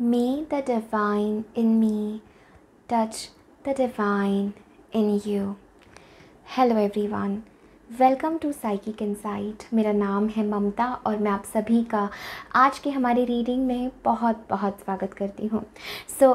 May the divine in me touch the divine in you. Hello everyone. Welcome to psychic insight. मेरा नाम है ममता और मैं आप सभी का आज के हमारी रीडिंग में बहुत बहुत स्वागत करती हूँ।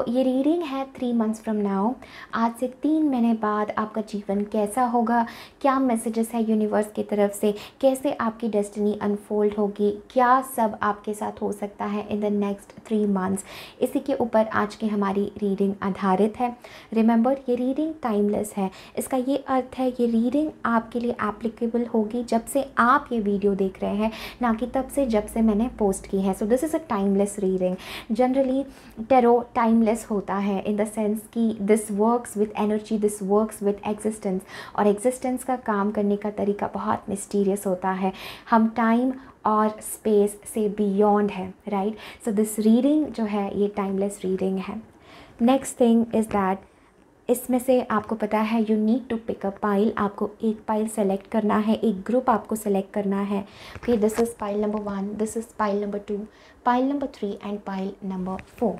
ये रीडिंग है 3 मंथ्स फ्रॉम नाउ। आज से 3 महीने बाद आपका जीवन कैसा होगा, क्या मैसेजेस है यूनिवर्स की तरफ से, कैसे आपकी डेस्टिनी अनफोल्ड होगी, क्या सब आपके साथ हो सकता है इन द नेक्स्ट 3 मंथ्स, इसी के ऊपर आज की हमारी रीडिंग आधारित है। रिमेंबर, ये रीडिंग टाइमलेस है। इसका ये अर्थ है ये रीडिंग आपके लिए एप्लीकेबल होगी जब से आप ये वीडियो देख रहे हैं, ना कि तब से जब से मैंने पोस्ट की है। So this is a timeless reading. Generally tarot timeless होता है इन द सेंस कि this works with energy, this works with existence, और एग्जिस्टेंस का काम करने का तरीका बहुत मिस्टीरियस होता है। हम टाइम और स्पेस से बियॉन्ड है, राइट। सो दिस रीडिंग जो है ये टाइमलेस रीडिंग है। नेक्स्ट थिंग इज़ दैट इसमें से आपको पता है you need to pick a pile. आपको एक पाइल सेलेक्ट करना है, एक ग्रुप आपको सेलेक्ट करना है। Okay, this is pile number 1, this is pile number 2, pile number 3 and pile number 4।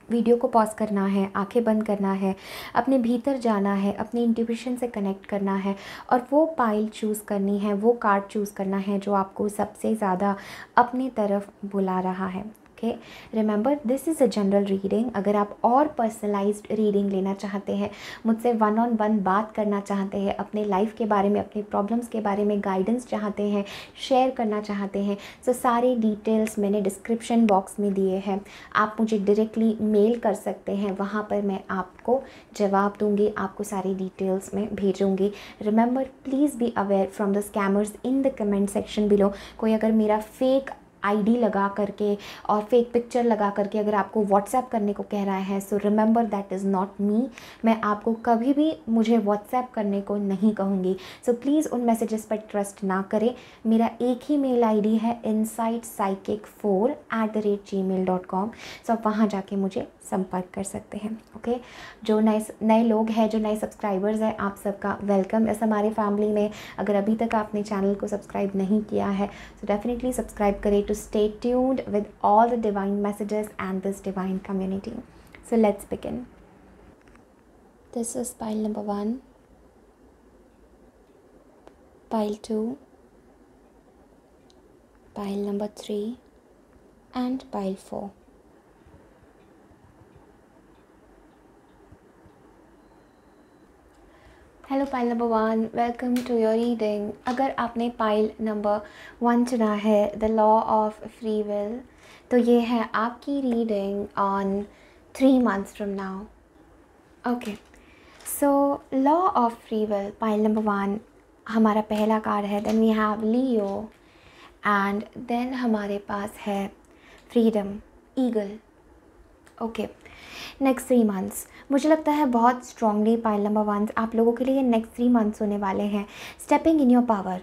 Video को पॉज करना है, आंखें बंद करना है, अपने भीतर जाना है, अपने इंट्यूशन से कनेक्ट करना है और वो पाइल चूज़ करनी है, वो कार्ड चूज़ करना है जो आपको सबसे ज़्यादा अपनी तरफ बुला रहा है। Okay, remember this is a general reading. अगर आप और पर्सनलाइज्ड रीडिंग लेना चाहते हैं, मुझसे 1-on-1 बात करना चाहते हैं, अपने लाइफ के बारे में, अपने प्रॉब्लम्स के बारे में गाइडेंस चाहते हैं, शेयर करना चाहते हैं, तो सारे डिटेल्स मैंने डिस्क्रिप्शन बॉक्स में दिए हैं। आप मुझे डायरेक्टली मेल कर सकते हैं, वहाँ पर मैं आपको जवाब दूंगी, आपको सारी डिटेल्स में भेजूंगी। Remember, please be aware from the scammers in the comment section below. कोई अगर मेरा फेक आईडी लगा करके और फेक पिक्चर लगा करके अगर आपको व्हाट्सएप करने को कह रहा है, so remember that is not me. मैं आपको कभी भी मुझे व्हाट्सएप करने को नहीं कहूँगी। सो प्लीज़ उन मैसेजेस पर ट्रस्ट ना करें। मेरा एक ही मेल आईडी है insightpsychic4@gmail.com। सो आप वहाँ जाके मुझे संपर्क कर सकते हैं। ओके, जो नए लोग हैं, जो नए सब्सक्राइबर्स हैं, आप सबका वेलकम इस हमारे फैमिली में। अगर अभी तक आपने चैनल को सब्सक्राइब नहीं किया है, सो डेफिनेटली सब्सक्राइब करें to stay tuned with all the divine messages and this divine community. So let's begin. This is pile number 1, pile 2, pile number 3 and pile 4. Hello pile number 1, welcome to your reading. अगर आपने pile number 1 चुना है, the law of free will, तो ये है आपकी reading on 3 months from now. Okay, so law of free will, pile number 1 हमारा पहला कार्ड है। Then we have Leo and then हमारे पास है freedom, eagle. Okay, next 3 months मुझे लगता है बहुत स्ट्रांगली पाइल नंबर 1 आप लोगों के लिए नेक्स्ट 3 मंथ्स होने वाले हैं स्टेपिंग इन योर पावर।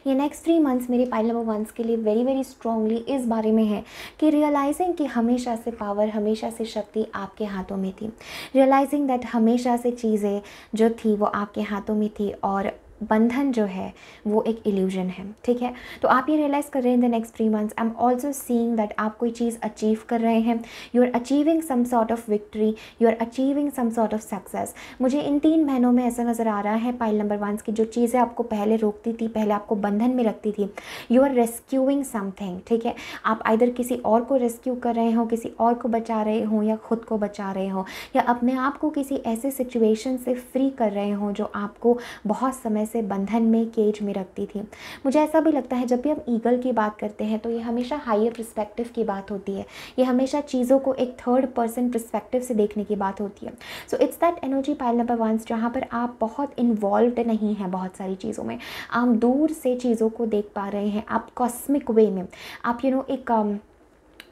ये नेक्स्ट 3 मंथ्स मेरे पाइल नंबर 1 के लिए वेरी वेरी स्ट्रांगली इस बारे में है कि रियलाइजिंग कि हमेशा से पावर, हमेशा से शक्ति आपके हाथों में थी। रियलाइजिंग दैट हमेशा से चीज़ें जो थी वो आपके हाथों में थी और बंधन जो है वो एक इल्यूजन है। ठीक है, तो आप ये रियलाइज़ कर रहे हैं in the next 3 months. I am also seeing that आप कोई चीज़ अचीव कर रहे हैं, you are achieving some sort of victory, you are achieving some sort of success. मुझे इन 3 महीनों में ऐसा नज़र आ रहा है पाइल नंबर 1 की जो चीज़ें आपको पहले रोकती थी, पहले आपको बंधन में रखती थी, यू आर रेस्क्यूइंग समथिंग। ठीक है, आप आइदर किसी और को रेस्क्यू कर रहे हो, किसी और को बचा रहे हो, या खुद को बचा रहे हो, या अपने आप को किसी ऐसे सिचुएशन से फ्री कर रहे हो जो आपको बहुत समय से बंधन में, केज में रखती थी। मुझे ऐसा भी लगता है जब भी हम ईगल की बात करते हैं तो ये हमेशा हायर पर्सपेक्टिव की बात होती है, ये हमेशा चीज़ों को एक थर्ड पर्सन पर्सपेक्टिव से देखने की बात होती है। So it's that energy pile number 1 जहाँ पर आप बहुत इन्वॉल्व्ड नहीं हैं बहुत सारी चीज़ों में, आप दूर से चीज़ों को देख पा रहे हैं, आप कॉस्मिक वे में, आप एक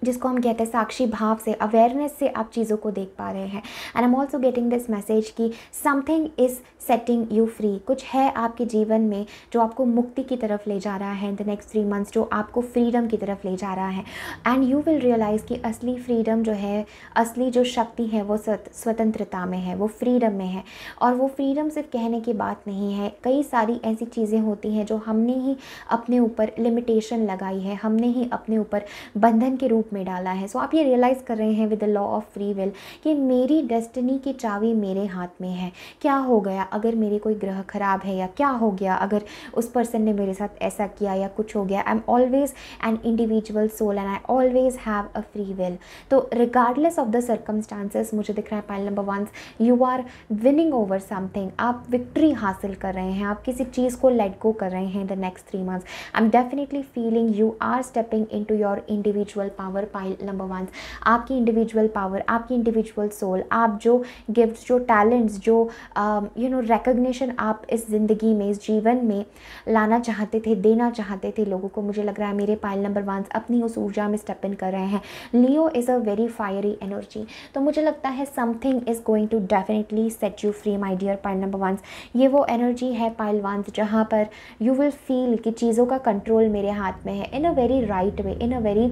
जिसको हम कहते हैं साक्षी भाव से, अवेयरनेस से आप चीज़ों को देख पा रहे हैं। And I am also getting this message कि something is setting you free. कुछ है आपके जीवन में जो आपको मुक्ति की तरफ ले जा रहा है इन द नेक्स्ट 3 मंथ्स, जो आपको फ्रीडम की तरफ ले जा रहा है। एंड यू विल रियलाइज़ कि असली फ्रीडम जो है, असली जो शक्ति है वो स्वतंत्रता में है, वो फ्रीडम में है। और वो फ्रीडम सिर्फ कहने की बात नहीं है, कई सारी ऐसी चीज़ें होती हैं जो हमने ही अपने ऊपर लिमिटेशन लगाई है, हमने ही अपने ऊपर बंधन के रूप में डाला है। सो आप ये रियलाइज़ कर रहे हैं with the law of free will कि मेरी डेस्टिनी की चाबी मेरे हाथ में है। क्या हो गया अगर मेरे कोई ग्रह खराब है, या क्या हो गया अगर उस पर्सन ने मेरे साथ ऐसा किया या कुछ हो गया, I am always an individual soul and I always have a free will. तो रिगार्डलेस ऑफ द सर्कमस्टांसेस, मुझे दिख रहा है pile number 1, you are winning over something, आप विक्ट्री हासिल कर रहे हैं, आप किसी चीज़ को लेट गो कर रहे हैं the next 3 months. I am definitely feeling you are stepping in to your individual power pile number 1। आपकी इंडिविजुअल पावर, आपकी इंडिविजुअल सोल, आप जो गिफ्ट्स, जो टैलेंट्स, जो रिकग्निशन आप इस ज़िंदगी में, इस जीवन में लाना चाहते थे, देना चाहते थे लोगों को, मुझे लग रहा है मेरे पाइल नंबर 1 अपनी उस ऊर्जा में स्टेप इन कर रहे हैं। Leo is a very fiery energy, तो मुझे लगता है something is going to definitely set you free my dear pile number 1। ये वो एनर्जी है पाइल 1 जहाँ पर यू विल फील कि चीज़ों का कंट्रोल मेरे हाथ में है, in a very right way, in a very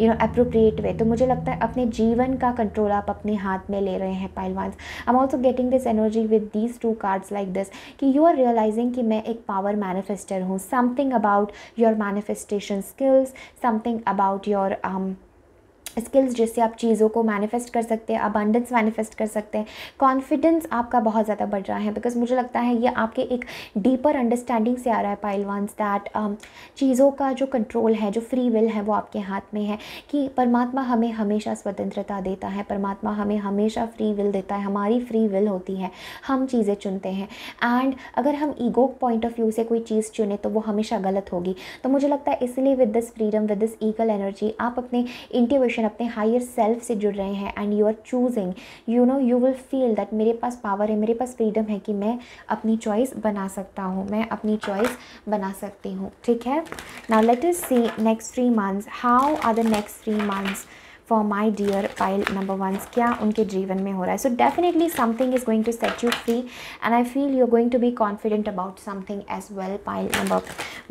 appropriate way. तो मुझे लगता है अपने जीवन का कंट्रोल आप अपने हाथ में ले रहे हैं pile 1। I am also getting this energy with these 2 cards like this कि यू आर रियलाइजिंग कि मैं एक पावर मैनिफेस्टर हूँ। Something about your manifestation skills, something about your skills जिससे आप चीज़ों को मैनिफेस्ट कर सकते हैं, अबंडेंस मैनिफेस्ट कर सकते हैं। कॉन्फिडेंस आपका बहुत ज़्यादा बढ़ रहा है बिकॉज मुझे लगता है ये आपके एक डीपर अंडरस्टैंडिंग से आ रहा है पाइल 1 दैट चीज़ों का जो कंट्रोल है, जो फ्री विल है वो आपके हाथ में है, कि परमात्मा हमें हमेशा स्वतंत्रता देता है, परमात्मा हमें हमेशा फ्री विल देता है, हमारी फ्री विल होती है, हम चीज़ें चुनते हैं। एंड अगर हम ईगो पॉइंट ऑफ व्यू से कोई चीज़ चुने तो वो हमेशा गलत होगी। तो मुझे लगता है इसलिए with this freedom, with this eagle energy, आप अपने इंट्यूशन, अपने हायर सेल्फ से जुड़ रहे हैं and you are choosing, you will feel that मेरे पास पावर है, मेरे पास फ्रीडम है कि मैं अपनी चॉइस बना सकता हूँ, मैं अपनी चॉइस बना सकती हूँ। ठीक है, now let us see next 3 months, how are the next 3 months for my dear pile number 1, क्या उनके जीवन में हो रहा है। So definitely something is going to set you free and I feel you are going to be confident about something as well pile number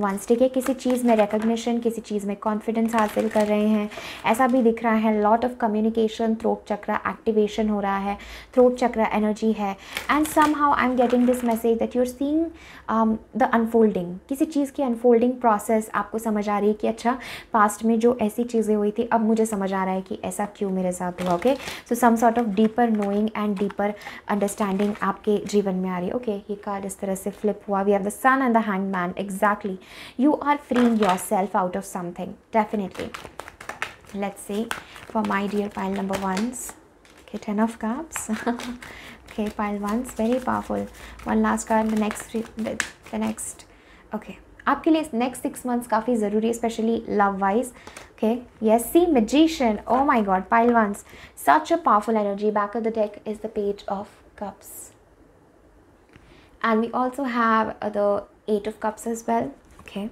1। ठीक है, किसी चीज़ में रिकग्निशन, किसी चीज़ में कॉन्फिडेंस हासिल कर रहे हैं, ऐसा भी दिख रहा है। Lot of communication, throat chakra activation हो रहा है, थ्रोट चक्र एनर्जी है and somehow I am getting this message that you are seeing the unfolding, किसी चीज़ की अनफोल्डिंग प्रोसेस आपको समझ आ रही है कि अच्छा पास्ट में जो ऐसी चीज़ें हुई थी अब मुझे समझ आ रहा है कि ऐसा क्यों मेरे साथ हुआ। Okay, so some sort of deeper knowing and deeper understanding आपके जीवन में आ रही है। ओके, ये कार्ड इस तरह से फ्लिप हुआ, we have the sun and the hanged man. Exactly, you are freeing yourself out of something definitely. Let's see for my dear pile number 1s. Okay, 10 of cups. Okay, pile 1's very powerful. One last card, the next. Okay, आपके लिए next 6 months काफ़ी ज़रूरी है, specially love wise. Okay, yes, see magician, oh my God, pile 1's, such a powerful energy. Back of the deck is the page of cups and we also have the 8 of cups as well. Okay,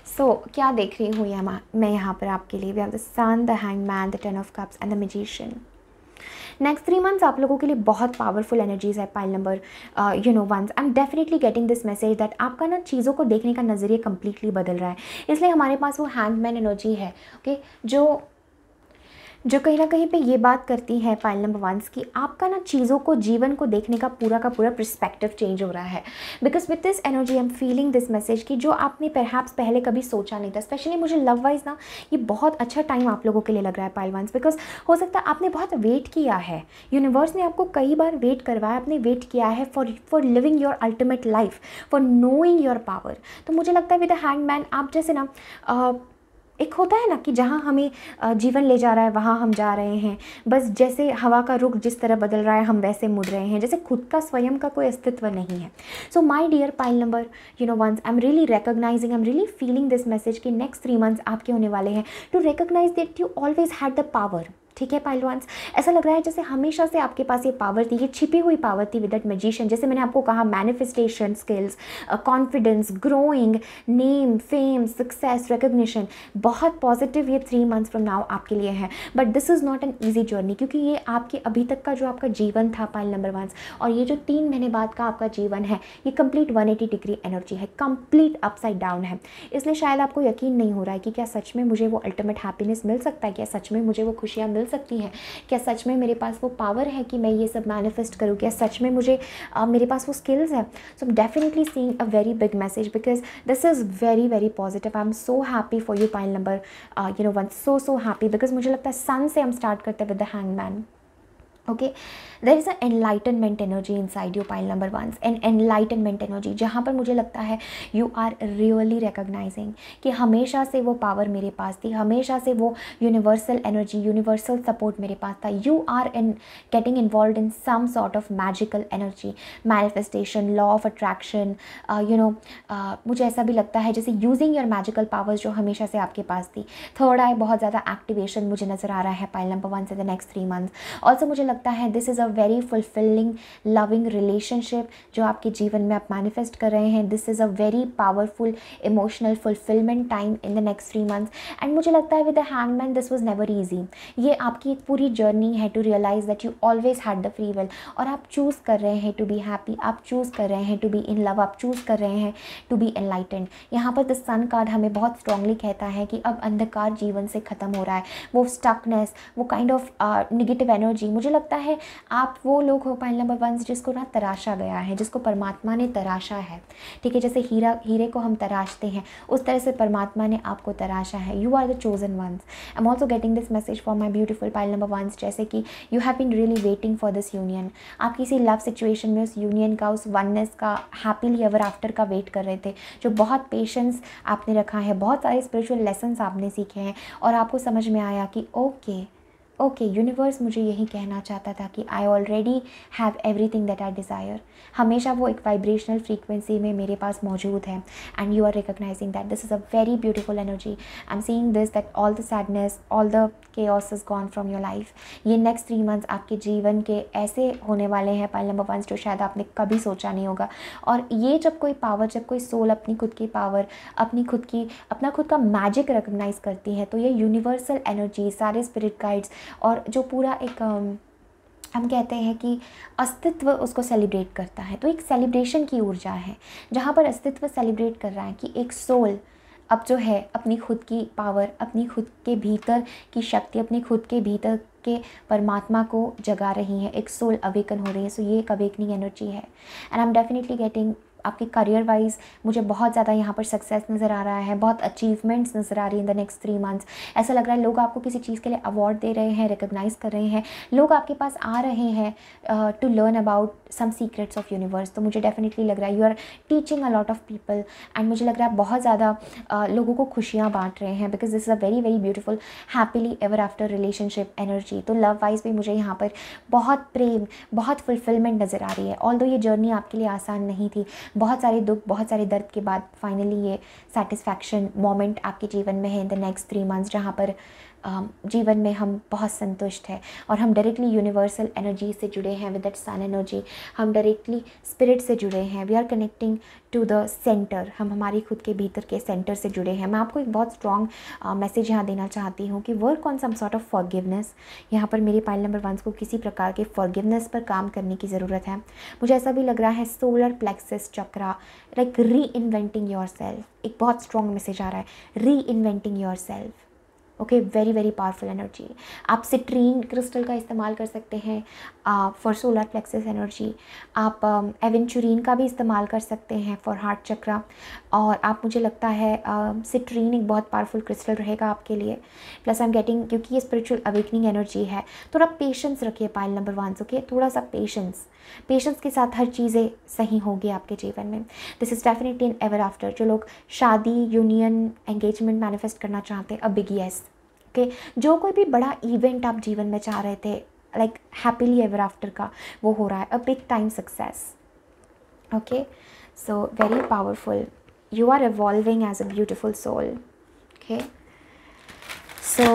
so क्या देख रही हूँ मैं यहाँ पर आपके लिए? We have the sun, the hanged man, the 10 of cups and the magician. Next 3 months आप लोगों के लिए बहुत पावरफुल एनर्जीज है pile number 1s। I am definitely getting this message that आपका ना चीज़ों को देखने का नज़रिया कम्प्लीटली बदल रहा है, इसलिए हमारे पास वो हैंगमैन एनर्जी है। ओके, जो कहीं ना कहीं पे ये बात करती है पाइल नंबर 1s की आपका ना चीज़ों को, जीवन को देखने का पूरा पर्सपेक्टिव चेंज हो रहा है। Because with this energy I am feeling this message कि जो आपने परहैप्स पहले कभी सोचा नहीं था, स्पेशली मुझे लव वाइज ना ये बहुत अच्छा टाइम आप लोगों के लिए लग रहा है पाइल 1s। बिकॉज हो सकता है आपने बहुत वेट किया है, यूनिवर्स ने आपको कई बार वेट करवाया, आपने वेट किया है for living your ultimate life, for knowing your power. तो मुझे लगता है विद द हैंगमैन आप जैसे ना एक होता है ना कि जहाँ हमें जीवन ले जा रहा है वहाँ हम जा रहे हैं, बस जैसे हवा का रुख जिस तरह बदल रहा है हम वैसे मुड़ रहे हैं, जैसे खुद का स्वयं का कोई अस्तित्व नहीं है। So my dear pile number 1s, I am really recognising, I am really feeling this message कि नेक्स्ट 3 मंथ्स आपके होने वाले हैं to recognise that you always had the power. ठीक है पाइल 1s, ऐसा लग रहा है जैसे हमेशा से आपके पास ये पावर थी, ये छिपी हुई पावर थी विद दैट मैजिशियन। जैसे मैंने आपको कहा, manifestation skills, confidence, growing, name, fame, success, recognition, बहुत पॉजिटिव ये 3 मंथ्स फ्रॉम नाउ आपके लिए है। But this is not an easy journey, क्योंकि ये आपके अभी तक का जो आपका जीवन था पाइल नंबर 1s, और ये जो 3 महीने बाद का आपका जीवन है, ये कंप्लीट 180 डिग्री एनर्जी है, कंप्लीट अपसाइड डाउन है। इसलिए शायद आपको यकीन नहीं हो रहा है कि क्या सच में मुझे वो अल्टीमेट हैप्पीनेस मिल सकता है, क्या सच में मुझे वो खुशियाँ मिल मिल सकती है? क्या सच में मेरे पास वो पावर है कि मैं ये सब मैनिफेस्ट करूँ? क्या सच में मुझे मेरे पास वो स्किल्स हैं? So I am definitely seeing a very big message because this is very very positive. I am so happy for you pile number one. So happy because मुझे लगता है सन से हम स्टार्ट करते हैं with the hangman. Okay, there is an enlightenment energy inside you, pile number ones, an enlightenment energy जहाँ पर मुझे लगता है you are really recognizing कि हमेशा से वो पावर मेरे पास थी, हमेशा से वो यूनिवर्सल एनर्जी, यूनिवर्सल सपोर्ट मेरे पास था. you are in getting involved in some sort of magical energy, manifestation, law of attraction, मुझे ऐसा भी लगता है जैसे using your magical powers जो हमेशा से आपके पास थी. थर्ड आई बहुत ज़्यादा एक्टिवेशन मुझे नज़र आ रहा है पाइल नंबर वन से द नेक्स्ट 3 months. ऑल्सो मुझे लगता है this is a very fulfilling loving relationship जो आपके जीवन में आप मैनिफेस्ट कर रहे हैं. This is a very powerful emotional fulfilment time in the next 3 months. And मुझे लगता है with the hangman this was never easy. ये आपकी एक पूरी जर्नी है to realise that you always had the free will, और आप चूज़ कर रहे हैं टू बी हैप्पी, आप चूज़ कर रहे हैं टू बी इन लव, आप चूज़ कर रहे हैं टू बी एनलाइटेंड. यहाँ पर द सन कार्ड हमें बहुत स्ट्रांगली कहता है कि अब अंधकार जीवन से ख़त्म हो रहा है. वो स्टकनेस, वो काइंड ऑफ निगेटिव एनर्जी, मुझे लगता है आप वो लोग हो पाइल नंबर वन जिसको ना तराशा गया है, जिसको परमात्मा ने तराशा है. ठीक है, जैसे हीरे को हम तराशते हैं उस तरह से परमात्मा ने आपको तराशा है. You are the chosen ones. I am also getting this message for my beautiful pile number ones, जैसे कि you have been really waiting for this union. आप किसी लव सिचुएशन में उस यूनियन का, उस वननेस का, हैप्पीली एवर आफ्टर का वेट कर रहे थे. जो बहुत पेशेंस आपने रखा है, बहुत सारे स्पिरिचुअल लेसन्स आपने सीखे हैं और आपको समझ में आया कि ओके यूनिवर्स मुझे यही कहना चाहता था कि I already have everything that I desire. हमेशा वो एक वाइब्रेशनल फ्रीक्वेंसी में मेरे पास मौजूद है. And you are recognising that this is a very beautiful energy. I am seeing this that all the sadness, all the chaos is gone from your life. ये next 3 months आपके जीवन के ऐसे होने वाले हैं पाइल नंबर वन जो शायद आपने कभी सोचा नहीं होगा. और ये जब कोई पावर, जब कोई सोल अपनी खुद की पावर, अपना खुद का मैजिक रिकग्नाइज करती है, तो ये यूनिवर्सल एनर्जी, सारे स्पिरिट गाइड्स और जो पूरा एक हम कहते हैं कि अस्तित्व उसको सेलिब्रेट करता है. तो एक सेलिब्रेशन की ऊर्जा है जहाँ पर अस्तित्व सेलिब्रेट कर रहा है कि एक सोल अब जो है अपनी खुद की पावर, अपनी खुद के भीतर की शक्ति, अपनी खुद के भीतर के परमात्मा को जगा रही है. एक सोल अवेकन हो रही है. सो ये एक अवेकनिंग एनर्जी है. And I am definitely getting आपके करियर वाइज मुझे बहुत ज़्यादा यहाँ पर सक्सेस नज़र आ रहा है, बहुत अचीवमेंट्स नज़र आ रही है इन द नेक्स्ट 3 months. ऐसा लग रहा है लोग आपको किसी चीज़ के लिए अवार्ड दे रहे हैं, रिकग्नाइज़ कर रहे हैं. लोग आपके पास आ रहे हैं to learn about some secrets of universe. तो मुझे डेफिनेटली लग रहा है you are teaching a lot of people. And मुझे लग रहा है बहुत ज़्यादा लोगों को खुशियाँ बांट रहे हैं because this is a very very beautiful happily ever after relationship energy. तो लव वाइज भी मुझे यहाँ पर बहुत प्रेम, बहुत फुलफिलमेंट नज़र आ रही है. ऑल्दो ये जर्नी आपके लिए आसान नहीं थी, बहुत सारे दुख, बहुत सारे दर्द के बाद फाइनली ये सेटिस्फैक्शन मोमेंट आपके जीवन में है इन द नेक्स्ट 3 months, जहाँ पर जीवन में हम बहुत संतुष्ट हैं और हम डायरेक्टली यूनिवर्सल एनर्जी से जुड़े हैं विद दैट सन एनर्जी. हम डायरेक्टली स्पिरिट से जुड़े हैं. We are connecting to the centre. हम हमारी खुद के भीतर के सेंटर से जुड़े हैं. मैं आपको एक बहुत स्ट्रॉन्ग मैसेज यहाँ देना चाहती हूँ कि work on some sort of forgiveness. यहाँ पर मेरे पाइल नंबर वंस को किसी प्रकार के फॉरगिवनेस पर काम करने की ज़रूरत है. मुझे ऐसा भी लग रहा है सोलर प्लेक्सस चक्रा, लाइक री इन्वेंटिंग योर सेल्फ. एक बहुत स्ट्रॉन्ग मैसेज आ रहा है, री inventing your self. Okay, very very powerful energy. आप सिट्रीन क्रिस्टल का इस्तेमाल कर सकते हैं फॉर सोलर प्लेक्सस एनर्जी. आप एवेंचुरीन का भी इस्तेमाल कर सकते हैं फॉर हार्ट चक्रा. और आप, मुझे लगता है सिट्रीन एक बहुत पावरफुल क्रिस्टल रहेगा आपके लिए. प्लस आई एम गेटिंग, क्योंकि ये स्पिरिचुअल अवेकनिंग एनर्जी है, थोड़ा पेशेंस रखिए पाइल नंबर वन. ओके, थोड़ा सा पेशेंस के साथ हर चीज़ें सही होगी आपके जीवन में. This is definitely in ever after. जो लोग शादी, यूनियन, एंगेजमेंट मैनिफेस्ट करना चाहते हैं, अ बिग येस. ओके, जो कोई भी बड़ा इवेंट आप जीवन में चाह रहे थे, लाइक हैप्पीली एवर आफ्टर का, वो हो रहा है. A big time success. Okay, so very powerful. You are evolving as a beautiful soul. Okay, so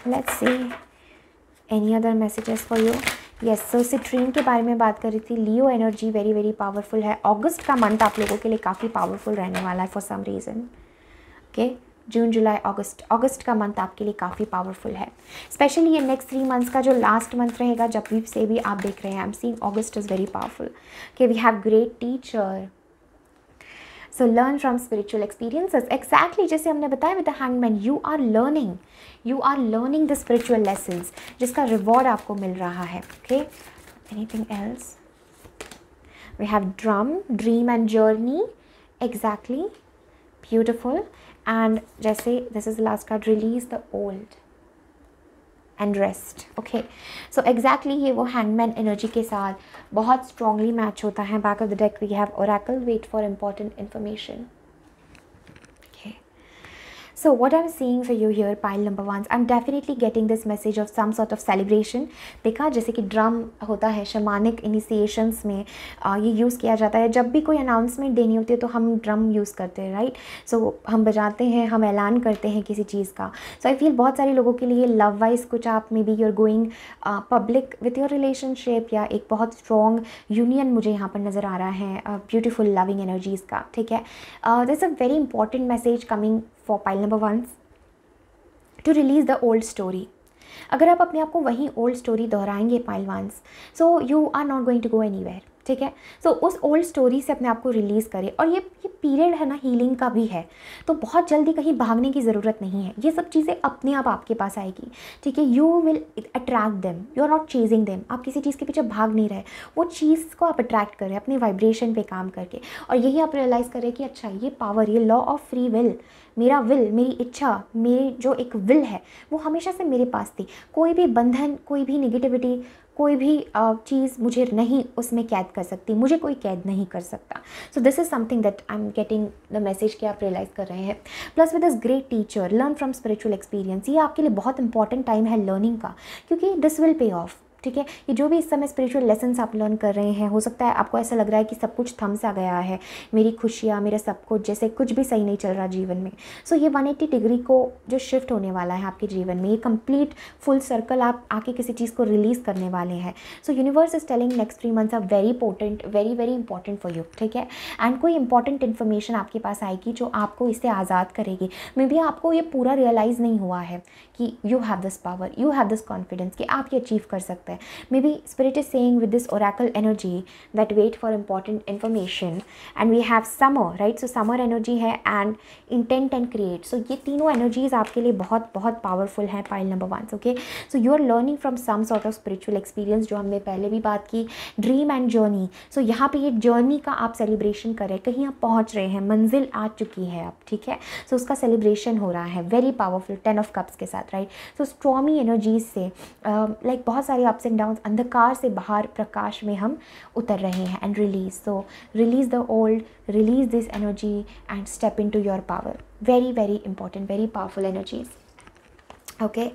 let's see any other messages for you. Yes, so citrine के बारे में बात कर रही थी. लियो एनर्जी वेरी वेरी पावरफुल है. अगस्त का month आप लोगों के लिए काफ़ी पावरफुल रहने वाला है फॉर सम रीज़न. ओके, जून, जुलाई, अगस्त का मंथ आपके लिए काफ़ी पावरफुल है. स्पेशली ये नेक्स्ट 3 months का जो लास्ट मंथ रहेगा, जब भी से भी आप देख रहे हैं, I am seeing August is very powerful. Okay, we have great teacher. So learn from spiritual experiences, exactly जैसे हमने बताया with the hangman, you are learning the spiritual lessons जिसका रिवॉर्ड आपको मिल रहा है. Okay, anything else? We have drum, dream and journey, exactly, beautiful. And जैसे this is last card, release the old and rest. Okay, so exactly ये वो hangman energy के साथ बहुत स्ट्रांगली मैच होता है. Back of the deck we have oracle, wait for important information. So what I'm seeing for you here, pile number 1, I'm definitely getting this message of some sort of celebration. देखा जैसे कि drum होता है शमानिक इनिशिएशंस में ये use किया जाता है. जब भी कोई अनाउंसमेंट देनी होती है तो हम ड्रम यूज़ करते हैं, राइट. सो हम बजाते हैं, हम ऐलान करते हैं किसी चीज़ का. सो आई फील बहुत सारे लोगों के लिए लव वाइज कुछ आप maybe you are going public with your relationship, या एक बहुत स्ट्रॉन्ग यूनियन मुझे यहाँ पर नज़र आ रहा है, ब्यूटीफुल लविंग एनर्जीज़ का. ठीक है, this is a very important message coming for pile number 1, to release the old story. अगर आप अपने आप को वही ओल्ड स्टोरी दोहराएंगे pile 1, so you are not going to go anywhere. ठीक है, सो उस ओल्ड स्टोरी से अपने आप को रिलीज़ करें. और ये पीरियड है ना हीलिंग का भी है, तो बहुत जल्दी कहीं भागने की ज़रूरत नहीं है. ये सब चीज़ें अपने आप आपके पास आएगी. ठीक है, you will attract them, you are not chasing them. आप किसी चीज़ के पीछे भाग नहीं रहे, वो चीज़ को आप अट्रैक्ट करें अपने वाइब्रेशन पे काम करके. और यही आप रियलाइज़ करें कि अच्छा ये पावर, ये लॉ ऑफ फ्री विल, मेरा विल, मेरी इच्छा, मेरी जो एक विल है वो हमेशा से मेरे पास थी. कोई भी बंधन, कोई भी निगेटिविटी, कोई भी चीज़ मुझे नहीं उसमें कैद कर सकती, मुझे कोई कैद नहीं कर सकता. सो this is something that I am getting the message कि आप रियलाइज़ कर रहे हैं. Plus with this great teacher, learn from spiritual experience. ये आपके लिए बहुत इंपॉर्टेंट टाइम है लर्निंग का, क्योंकि दिस विल पे ऑफ. ठीक है, ये जो भी इस समय स्पिरिचुअल लेसन्स आप लर्न कर रहे हैं, हो सकता है आपको ऐसा लग रहा है कि सब कुछ थम सा गया है, मेरी खुशियाँ, मेरा सब कुछ, जैसे कुछ भी सही नहीं चल रहा जीवन में. सो ये 180 डिग्री को जो शिफ्ट होने वाला है आपके जीवन में, ये कंप्लीट फुल सर्कल आप आके किसी चीज़ को रिलीज़ करने वाले हैं. So universe is telling next 3 months are very potent, very very important for you. ठीक है, एंड कोई इंपॉर्टेंट इन्फॉर्मेशन आपके पास आएगी जो आपको इससे आज़ाद करेगी. मे बी आपको ये पूरा रियलाइज़ नहीं हुआ है कि you have this power, you have this confidence कि आप ये अचीव कर सकते हैं. May be Spirit is saying with this oracle energy that wait for important information, and we have summer, right? So summer energy है and intent and create. So ये तीनों energies आपके लिए बहुत बहुत powerful है pile number 1. Okay, so you are learning from some sort of spiritual experience, जो हमने पहले भी बात की, dream and journey. So यहाँ पे ये journey का आप celebration करें, कहीं आप पहुँच रहे हैं, मंजिल आ चुकी है अब. ठीक है, so उसका celebration हो रहा है very powerful 10 of cups के साथ, right? So stormy energies से like बहुत सारे ups and downs, अंधकार से बाहर प्रकाश में हम उतर रहे हैं. And release, so release the old, release this energy and step into your power. Very very important, very powerful energies. Okay,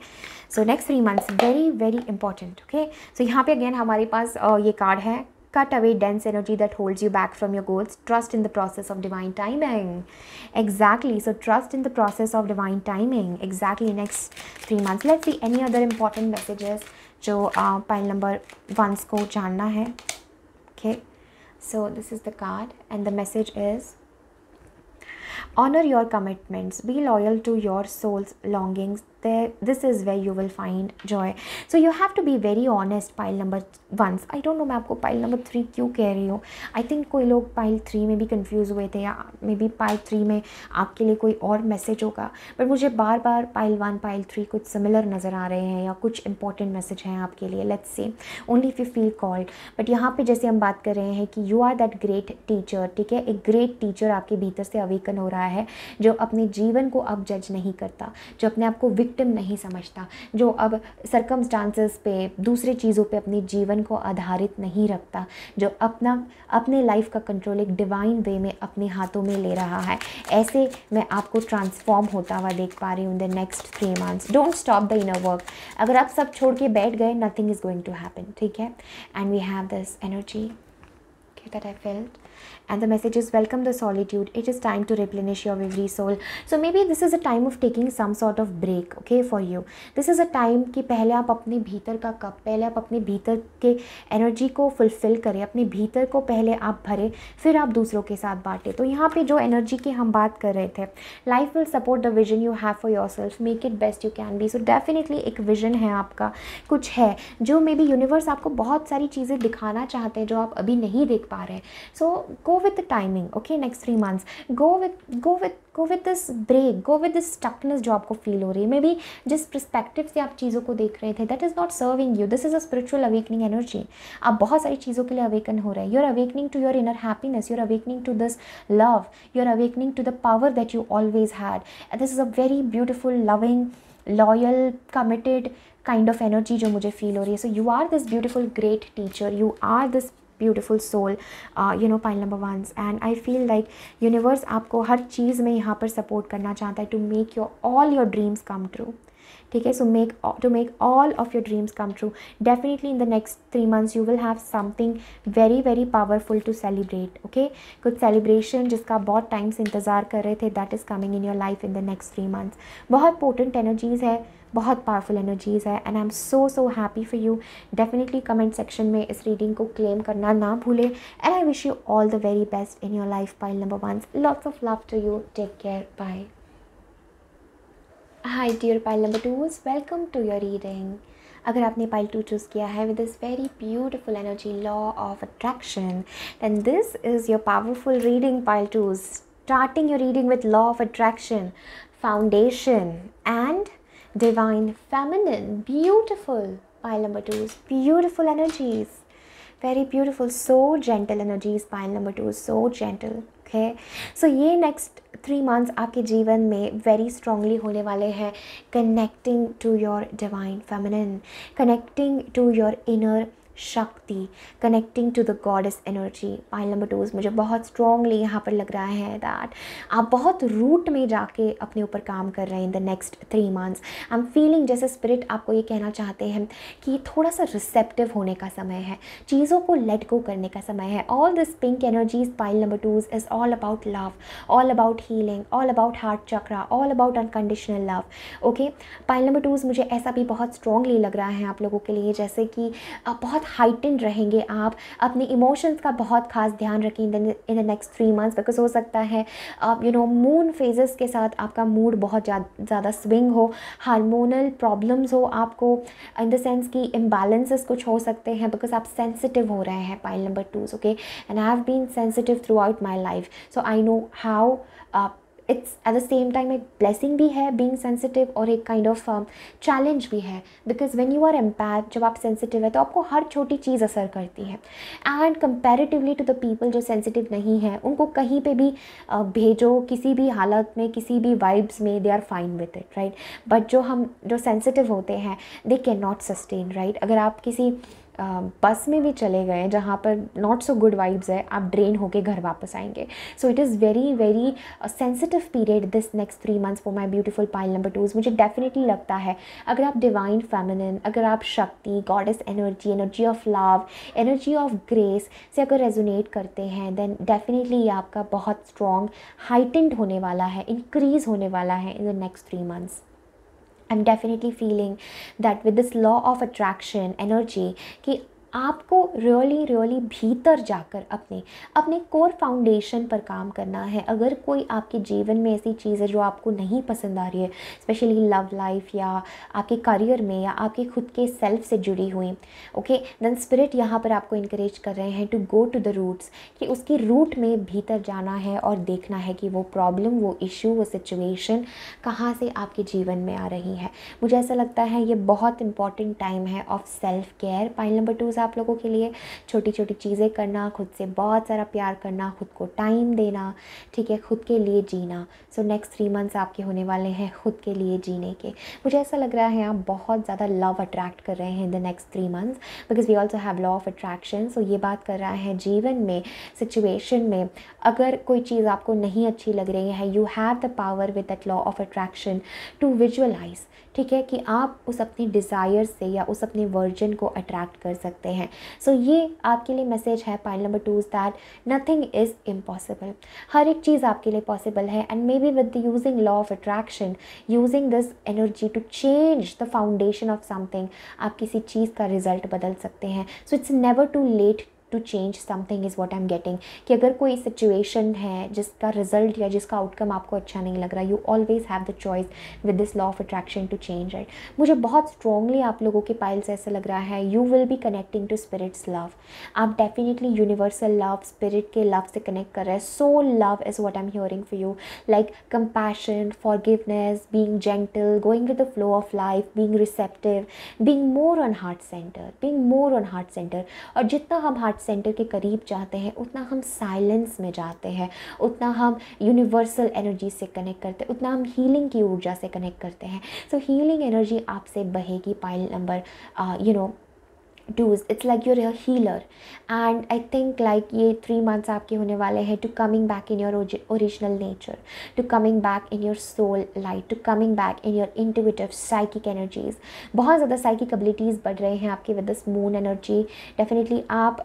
so next 3 months very very important. Okay, so यहाँ पे अगेन हमारे पास ये कार्ड है, cut away dense energy that holds you back from your goals. Trust in the process of divine timing. Exactly, so trust in the process of divine timing. Exactly, next 3 months. Let's see any other important messages जो pile number 1 को जानना है. Okay, so this is the card and the message is honor your commitments, be loyal to your soul's longings. This is where you will find joy. So you have to be very honest. Pile number 1. I don't know मैं आपको pile number 3 क्यों कह रही हूँ. I think कोई लोग pile 3 में भी कंफ्यूज हुए थे, या मे बी pile 3 में आपके लिए कोई और मैसेज होगा. बट मुझे बार बार pile 1 pile 3 कुछ सिमिलर नज़र आ रहे हैं, या कुछ इंपॉर्टेंट मैसेज हैं आपके लिए. Let's see, only if you feel called. But यहाँ पे जैसे हम बात कर रहे हैं कि you are that great teacher. ठीक है, एक ग्रेट टीचर आपके भीतर से अवेकन हो रहा है, जो अपने जीवन को अब जज नहीं करता, जो अपने आप को विक्टिम नहीं समझता, जो अब सर्कमस्टांसेस पे, दूसरे चीज़ों पे अपने जीवन को आधारित नहीं रखता, जो अपने लाइफ का कंट्रोल एक डिवाइन वे में अपने हाथों में ले रहा है. ऐसे मैं आपको ट्रांसफॉर्म होता हुआ देख पा रही हूँ in the next 3 months. Don't stop the inner work. अगर आप सब छोड़ के बैठ गए, nothing is going to happen. ठीक है, and we have this energy that I felt, and the message is welcome the solitude. It is time to replenish your every soul. So maybe this is a time of taking some sort of break, okay, for you. This is a time कि पहले आप अपने भीतर का cup, पहले आप अपने भीतर के एनर्जी को फुलफिल करें, अपने भीतर को पहले आप भरें, फिर आप दूसरों के साथ बांटें. तो यहाँ पे जो एनर्जी की हम बात कर रहे थे, life will support the vision you have for your self, make it best you can be. So definitely एक विजन है आपका, कुछ है जो मे बी यूनिवर्स आपको बहुत सारी चीज़ें दिखाना चाहते हैं जो आप अभी नहीं देख पा रहे हैं. सो go with the timing, okay, next 3 months, go with this break, go with this stuckness जो आपको फील हो रही है, मे बी जिस परस्पेक्टिव से आप चीज़ों को देख रहे थे, that is not serving you. This is a spiritual awakening energy. आप बहुत सारी चीज़ों के लिए अवेकन हो रहे हैं. You are awakening to your inner happiness, you are awakening to this love, you are awakening to the power that you always had. And this is a very beautiful, loving, loyal, committed kind of energy जो मुझे feel हो रही है. So you are this beautiful great teacher, you are this beautiful soul, pile number ones, and I feel like universe आपको हर चीज़ में यहाँ पर support करना चाहता है to make all your dreams come true. ठीक है, so to make all of your dreams come true. Definitely in the next 3 months you will have something very very powerful to celebrate. Okay, कुछ celebration जिसका बहुत time से इंतज़ार कर रहे थे, that is coming in your life in the next 3 months. बहुत potent energies है, बहुत पावरफुल एनर्जीज़ है, and I am so happy for you. Definitely comment section में इस रीडिंग को क्लेम करना ना भूलें. And I wish you all the very best in your life, pile number once. Lots of love to you. Take care. Bye. Hi dear pile number twos, welcome to your reading. अगर आपने pile 2 choose किया है with this very beautiful energy, law of attraction, then this is your powerful reading, pile 2. Starting your reading with law of attraction, foundation and divine feminine. Beautiful, pile number 2. Beautiful energies, very beautiful, so gentle energies, pile number 2. So gentle. Okay, so ये next 3 months आपके जीवन में very strongly होने वाले हैं. Connecting to your divine feminine, connecting to your inner shakti, connecting to the goddess energy. Pile number 2 मुझे बहुत strongly यहाँ पर लग रहा है दैट आप बहुत रूट में जाके अपने ऊपर काम कर रहे हैं in the next 3 months. I am feeling जैसे स्पिरिट आपको ये कहना चाहते हैं कि थोड़ा सा रिसेप्टिव होने का समय है, चीज़ों को लेट गो करने का समय है. All this pink energies, pile number 2 is all about love, all about healing, all about heart chakra, all about unconditional love. Okay, pile number 2 मुझे ऐसा भी बहुत स्ट्रॉन्गली लग रहा है आप लोगों के लिए जैसे कि बहुत हाइटेंड रहेंगे आप, अपने इमोशंस का बहुत खास ध्यान रखें इन द नेक्स्ट 3 मंथ्स. बिकॉज हो सकता है मून फेजेस के साथ आपका मूड बहुत ज़्यादा स्विंग हो, हार्मोनल प्रॉब्लम्स हो आपको, इन द सेंस कि इम्बैलेंसेस कुछ हो सकते हैं बिकॉज आप सेंसिटिव हो रहे हैं, pile number 2. Okay, and I have been sensitive throughout my life, so I know how it's at the same time एक ब्लेसिंग भी है बीइंग सेंसिटिव और एक काइंड ऑफ चैलेंज भी है. Because when you are empath, जब आप sensitive है तो आपको हर छोटी चीज़ असर करती है. And comparatively to the people जो सेंसिटिव नहीं है, उनको कहीं पे भी भेजो किसी भी हालत में, किसी भी वाइब्स में, they are fine with it, right. But जो सेंसिटिव होते हैं they can not sustain, right. अगर आप किसी बस में भी चले गए जहाँ पर नॉट सो गुड वाइब्स है, आप ड्रेन होके घर वापस आएंगे. So it is very very sensitive period this next 3 months for my beautiful pile number 2. मुझे डेफिनेटली लगता है अगर आप डिवाइन फेमिनिन, अगर आप शक्ति, goddess energy, energy of love, energy of grace से अगर रेजोनेट करते हैं, देन डेफिनेटली ये आपका बहुत स्ट्रॉन्ग हाइटेंड होने वाला है, इंक्रीज़ होने वाला है in the next 3 months. I'm definitely feeling that with this law of attraction energy कि आपको रियली भीतर जाकर अपने कोर फाउंडेशन पर काम करना है. अगर कोई आपके जीवन में ऐसी चीज़ है जो आपको नहीं पसंद आ रही है, स्पेशली लव लाइफ या आपके करियर में या आपके खुद के सेल्फ से जुड़ी हुई, ओके, देन स्पिरिट यहाँ पर आपको इनकरेज कर रहे हैं to go to the roots, कि उसकी रूट में भीतर जाना है और देखना है कि वो प्रॉब्लम, वो इशू, वो सिचुएशन कहाँ से आपके जीवन में आ रही है. मुझे ऐसा लगता है ये बहुत इंपॉर्टेंट टाइम है of self care, pile number 2 आप लोगों के लिए. छोटी छोटी चीज़ें करना, खुद से बहुत सारा प्यार करना, खुद को टाइम देना, ठीक है, खुद के लिए जीना. सो नेक्स्ट 3 मंथ्स आपके होने वाले हैं खुद के लिए जीने के. मुझे ऐसा लग रहा है आप बहुत ज़्यादा लव अट्रैक्ट कर रहे हैं in the next 3 months because we also have law of attraction. So ये बात कर रहा है जीवन में, सिचुएशन में अगर कोई चीज़ आपको नहीं अच्छी लग रही है, you have the power with that law of attraction to visualise, ठीक है, कि आप उस अपनी डिज़ायर से या उस अपने वर्जन को अट्रैक्ट कर सकते हैं. सो ये आपके लिए मैसेज है pile number 2 that nothing is impossible. हर एक चीज़ आपके लिए पॉसिबल है. And maybe with the using law of attraction, using this energy to change the foundation of something, आप किसी चीज़ का रिजल्ट बदल सकते हैं. So it's never too late to change something is what I am getting, कि अगर कोई सिचुएशन है जिसका रिजल्ट या जिसका आउटकम आपको अच्छा नहीं लग रहा, you always have the choice with this law of attraction to change it. मुझे बहुत स्ट्रॉन्गली आप लोगों के पाइल से ऐसा लग रहा है, you will be connecting to spirits love. आप डेफिनेटली यूनिवर्सल लव, स्पिरिट के लव से कनेक्ट कर रहे हैं। Soul love is what I am hearing for you, like compassion, forgiveness, being gentle, going with the flow of life, being receptive, being more on heart centre, being more on heart centre. और जितना हम heart centre के करीब जाते हैं उतना हम silence में जाते हैं, उतना हम यूनिवर्सल एनर्जी से कनेक्ट करते हैं, उतना हम हीलिंग की ऊर्जा से कनेक्ट करते हैं। सो हीलिंग एनर्जी आपसे बहेगी pile number twos. It's like you're a healer, and I think like ये 3 months आपके होने वाले हैं to coming back in your original nature, to coming back in your soul light, to coming back in your intuitive psychic energies. बहुत ज़्यादा psychic abilities बढ़ रहे हैं आपके with this moon energy. Definitely आप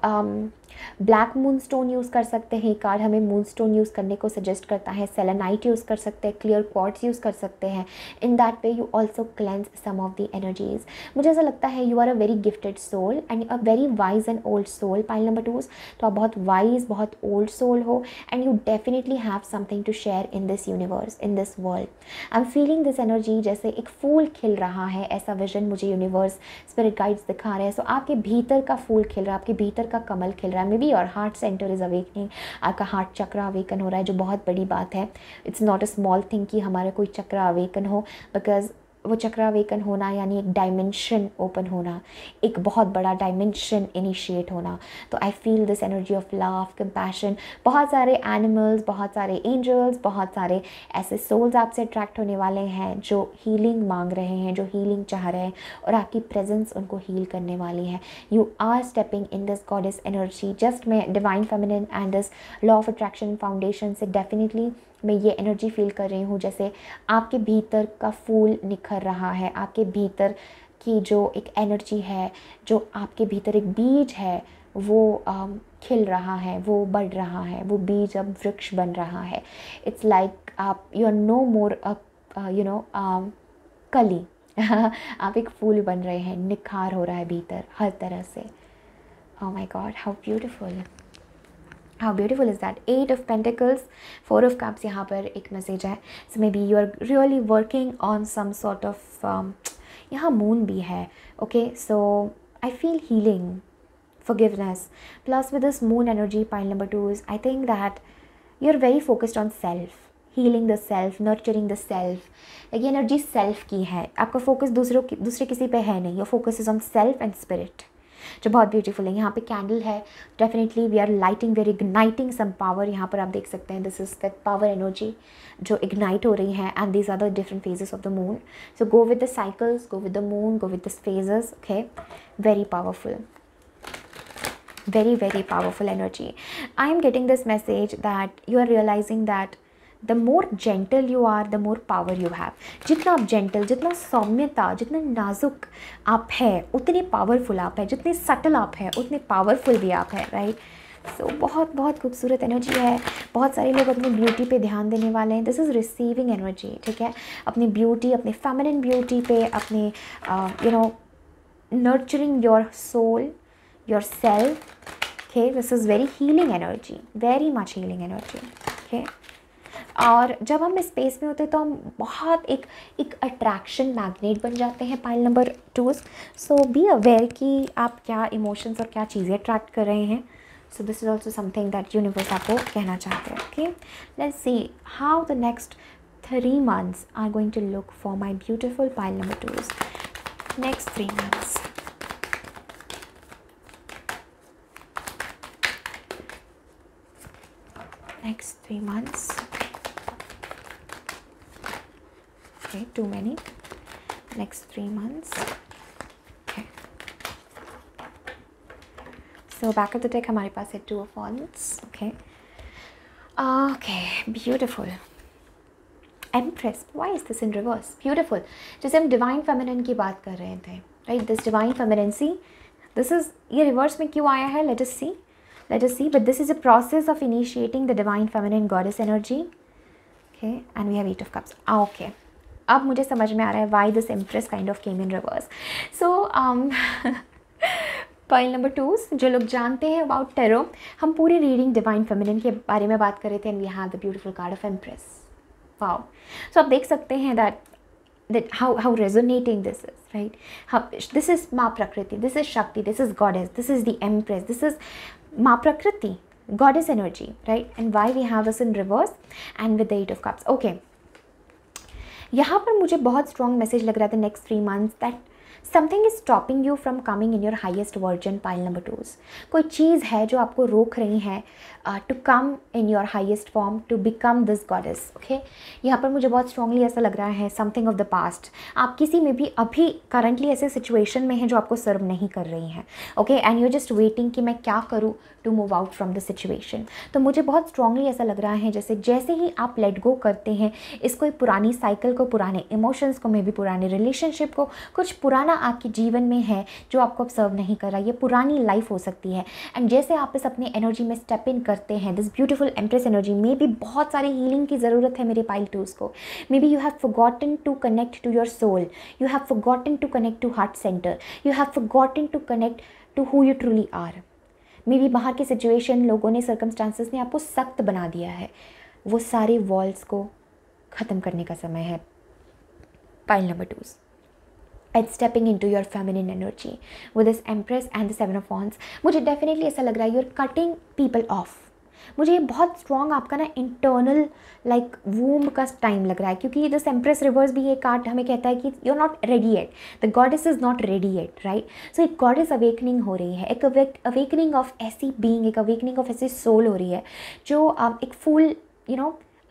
ब्लैक मून स्टोन यूज़ कर सकते हैं। कार्ड हमें मून स्टोन यूज़ करने को सजेस्ट करता है। सेलेनाइट यूज़ कर सकते हैं, क्लियर क्वार्ट्ज यूज़ कर सकते हैं। In that way you also cleanse some of the energies. मुझे ऐसा लगता है you are a very gifted soul and a very wise and old soul. Pile number 2, तो आप बहुत वाइज, बहुत ओल्ड सोल हो and you definitely have something to share in this universe, in this world. I am feeling this energy जैसे एक फूल खिल रहा है, ऐसा विजन मुझे यूनिवर्स स्पिरिट गाइड्स दिखा रहे हैं। सो आपके भीतर का फूल खिल रहा है, आपके भीतर का कमल खिल रहा है। May be your heart centre is awakening, आपका हार्ट चक्र अवेकन हो रहा है, जो बहुत बड़ी बात है। It's not a small thing कि हमारा कोई चक्र अवेकन हो, बिकॉज वो चक्र अवेकन होना यानी एक डायमेंशन ओपन होना, एक बहुत बड़ा डायमेंशन इनिशिएट होना। तो I feel this energy of love, compassion. बहुत सारे एनिमल्स, बहुत सारे एंजल्स, बहुत सारे ऐसे सोल्स आपसे अट्रैक्ट होने वाले हैं जो हीलिंग मांग रहे हैं, जो हीलिंग चाह रहे हैं, और आपकी प्रेजेंस उनको हील करने वाली है। You are stepping in this goddess energy. Just मैं divine feminine and this law of attraction foundation से डेफिनेटली मैं ये एनर्जी फील कर रही हूँ, जैसे आपके भीतर का फूल निखर रहा है, आपके भीतर की जो एक एनर्जी है, जो आपके भीतर एक बीज है, वो खिल रहा है, वो बढ़ रहा है, वो बीज अब वृक्ष बन रहा है। इट्स लाइक आप यू आर नो मोर कली आप एक फूल बन रहे हैं, निखार हो रहा है भीतर हर तरह से। Oh my God, how beautiful, how beautiful is that. 8 of pentacles, 4 of cups, यहाँ पर एक मैसेज है। So maybe you are really working on some sort of, यहाँ मून भी है। Okay, so I feel healing, forgiveness, plus with this moon energy, pile number 2 is, I think that you're very focused on self, healing the self, nurturing the self. like ये energy self की है, आपका focus दूसरे किसी पे है नहीं। your focus is on self and spirit, जो बहुत ब्यूटीफुल है। यहाँ पे कैंडल है, definitely we are lighting, we are igniting some power. यहाँ पर आप देख सकते हैं this is that power energy जो इग्नाइट हो रही है, and these are the different phases of the moon. So go with the cycles, go with the moon, go with the phases. Okay, very powerful, very very powerful energy. I am getting this message that you are realizing that the more gentle you are, the more power you have. जितना आप gentle, जितना सौम्यता, जितना नाजुक आप है, उतने powerful आप है। जितने सटल आप है, उतने पावरफुल भी आप है, राइट। सो बहुत बहुत खूबसूरत एनर्जी है। बहुत सारे लोग अपनी ब्यूटी पे ध्यान देने वाले हैं। दिस इज़ रिसीविंग एनर्जी, ठीक है। अपनी ब्यूटी, अपने फेमिनिन ब्यूटी पे, अपने nurturing your soul, yourself. Okay, this is very healing energy, very much healing energy. Okay, और जब हम स्पेस में होते हैं तो हम बहुत एक अट्रैक्शन मैग्नेट बन जाते हैं। Pile number 2, so be aware कि आप क्या इमोशंस और क्या चीज़ें अट्रैक्ट कर रहे हैं। So this is also something that universe आपको कहना चाहते हैं। Okay, let's see how the next 3 months are going to look for my beautiful pile number 2. Next 3 months. Next 3 months. Okay, too many. Next 3 months. Okay. So back of the deck हमारे पास है 2 of Wands. Okay. Okay, beautiful. Empress. Why is this in reverse? Beautiful. जैसे हम divine feminine की बात कर रहे थे, right? This divine femininity. This is ये reverse में क्यों आया है? Let us see. But this is a process of initiating the divine feminine goddess energy. Okay, and we have 8 of cups. Okay, अब मुझे समझ में आ रहा है why this empress kind of came in reverse. So point number 2, जो लोग जानते हैं अबाउट टैरो, हम पूरी रीडिंग डिवाइन फेमिनिन के बारे में बात कर रहे थे and we have the beautiful card of empress. Wow. So आप देख सकते हैं that how resonating this is, right? How this is Ma Prakriti, this is Shakti, this is Goddess, this is the Empress, this is Ma Prakriti, Goddess energy, right? And why we have this in reverse and with the 8 of Cups. Okay, यहाँ पर मुझे बहुत strong message लग रहा था next 3 months that something is stopping you from coming in your highest version. Pile number 2, कोई चीज़ है जो आपको रोक रही है to come in your highest form, to become this goddess. Okay, यहाँ पर मुझे बहुत स्ट्रांगली ऐसा लग रहा है समथिंग ऑफ द पास्ट. आप किसी में भी अभी करंटली ऐसे सिचुएशन में हैं जो आपको सर्व नहीं कर रही हैं. Okay, and you just waiting कि मैं क्या करूँ to move out from the situation. तो मुझे बहुत स्ट्रांगली ऐसा लग रहा है जैसे ही आप लेट गो करते हैं इसको, एक पुरानी साइकिल को, पुराने इमोशंस को, मे बी पुराने रिलेशनशिप को, कुछ पुराना आपके जीवन में है जो आपको अब सर्व नहीं कर रहा. ये पुरानी लाइफ हो सकती है. एंड जैसे आप इस अपने एनर्जी में स्टेप इन करते हैं, दिस ब्यूटीफुल एम्प्रेस एनर्जी में भी बहुत सारी हीलिंग की ज़रूरत है मेरे पाइल 2s को. Maybe you have forgotten to connect to your soul, you have forgotten to connect to heart centre, you have forgotten to connect to who you truly are. Maybe बाहर की situation, लोगों ने, circumstances ने आपको सख्त बना दिया है. वो सारे वॉल्स को ख़त्म करने का समय है. Pile number 2, it's stepping into your feminine energy with this Empress and the 7 of Wands. मुझे डेफिनेटली ऐसा लग रहा है you're cutting people off. मुझे ये बहुत स्ट्रॉन्ग आपका ना इंटरनल लाइक वूम का टाइम लग रहा है, क्योंकि दिस एम्प्रेस रिवर्स भी ये कार्ड हमें कहता है कि you are not ready yet, the goddess is not ready yet, right. So एक गॉडेस अवेकनिंग हो रही है, एक अवेकनिंग ऑफ ऐसी बीइंग, एक अवेकनिंग ऑफ ऐसी सोल हो रही है जो एक फूल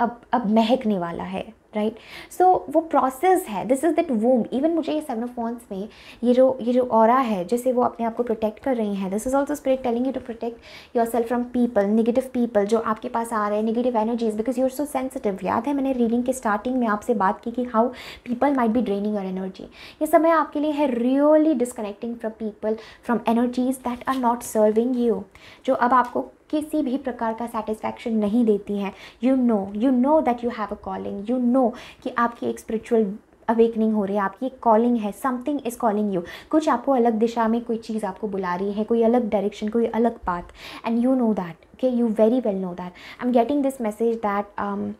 अब महकने वाला है, राइट. सो वो प्रोसेस है, दिस इज़ दैट वूम. इवन मुझे ये 7 ऑफ वॉन्ड्स में ये जो ऑरा है, जैसे वो अपने आप को प्रोटेक्ट कर रही हैं, this is also spirit telling you to protect yourself from people, negative people जो आपके पास आ रहे हैं, negative energies, because you are so sensitive. याद है मैंने रीडिंग के स्टार्टिंग में आपसे बात की कि how people might be draining your energy. ये समय आपके लिए है really disconnecting from people, from energies that are not serving you, जो अब आपको किसी भी प्रकार का सेटिस्फैक्शन नहीं देती हैं. You know that you have a calling, you know कि आपकी एक स्पिरिचुअल अवेकनिंग हो रही है, आपकी एक कॉलिंग है, समथिंग इज़ कॉलिंग यू. कुछ आपको अलग दिशा में कोई चीज़ आपको बुला रही है, कोई अलग डायरेक्शन, कोई अलग path, and you know that. Okay, you very well know that. I am getting this message that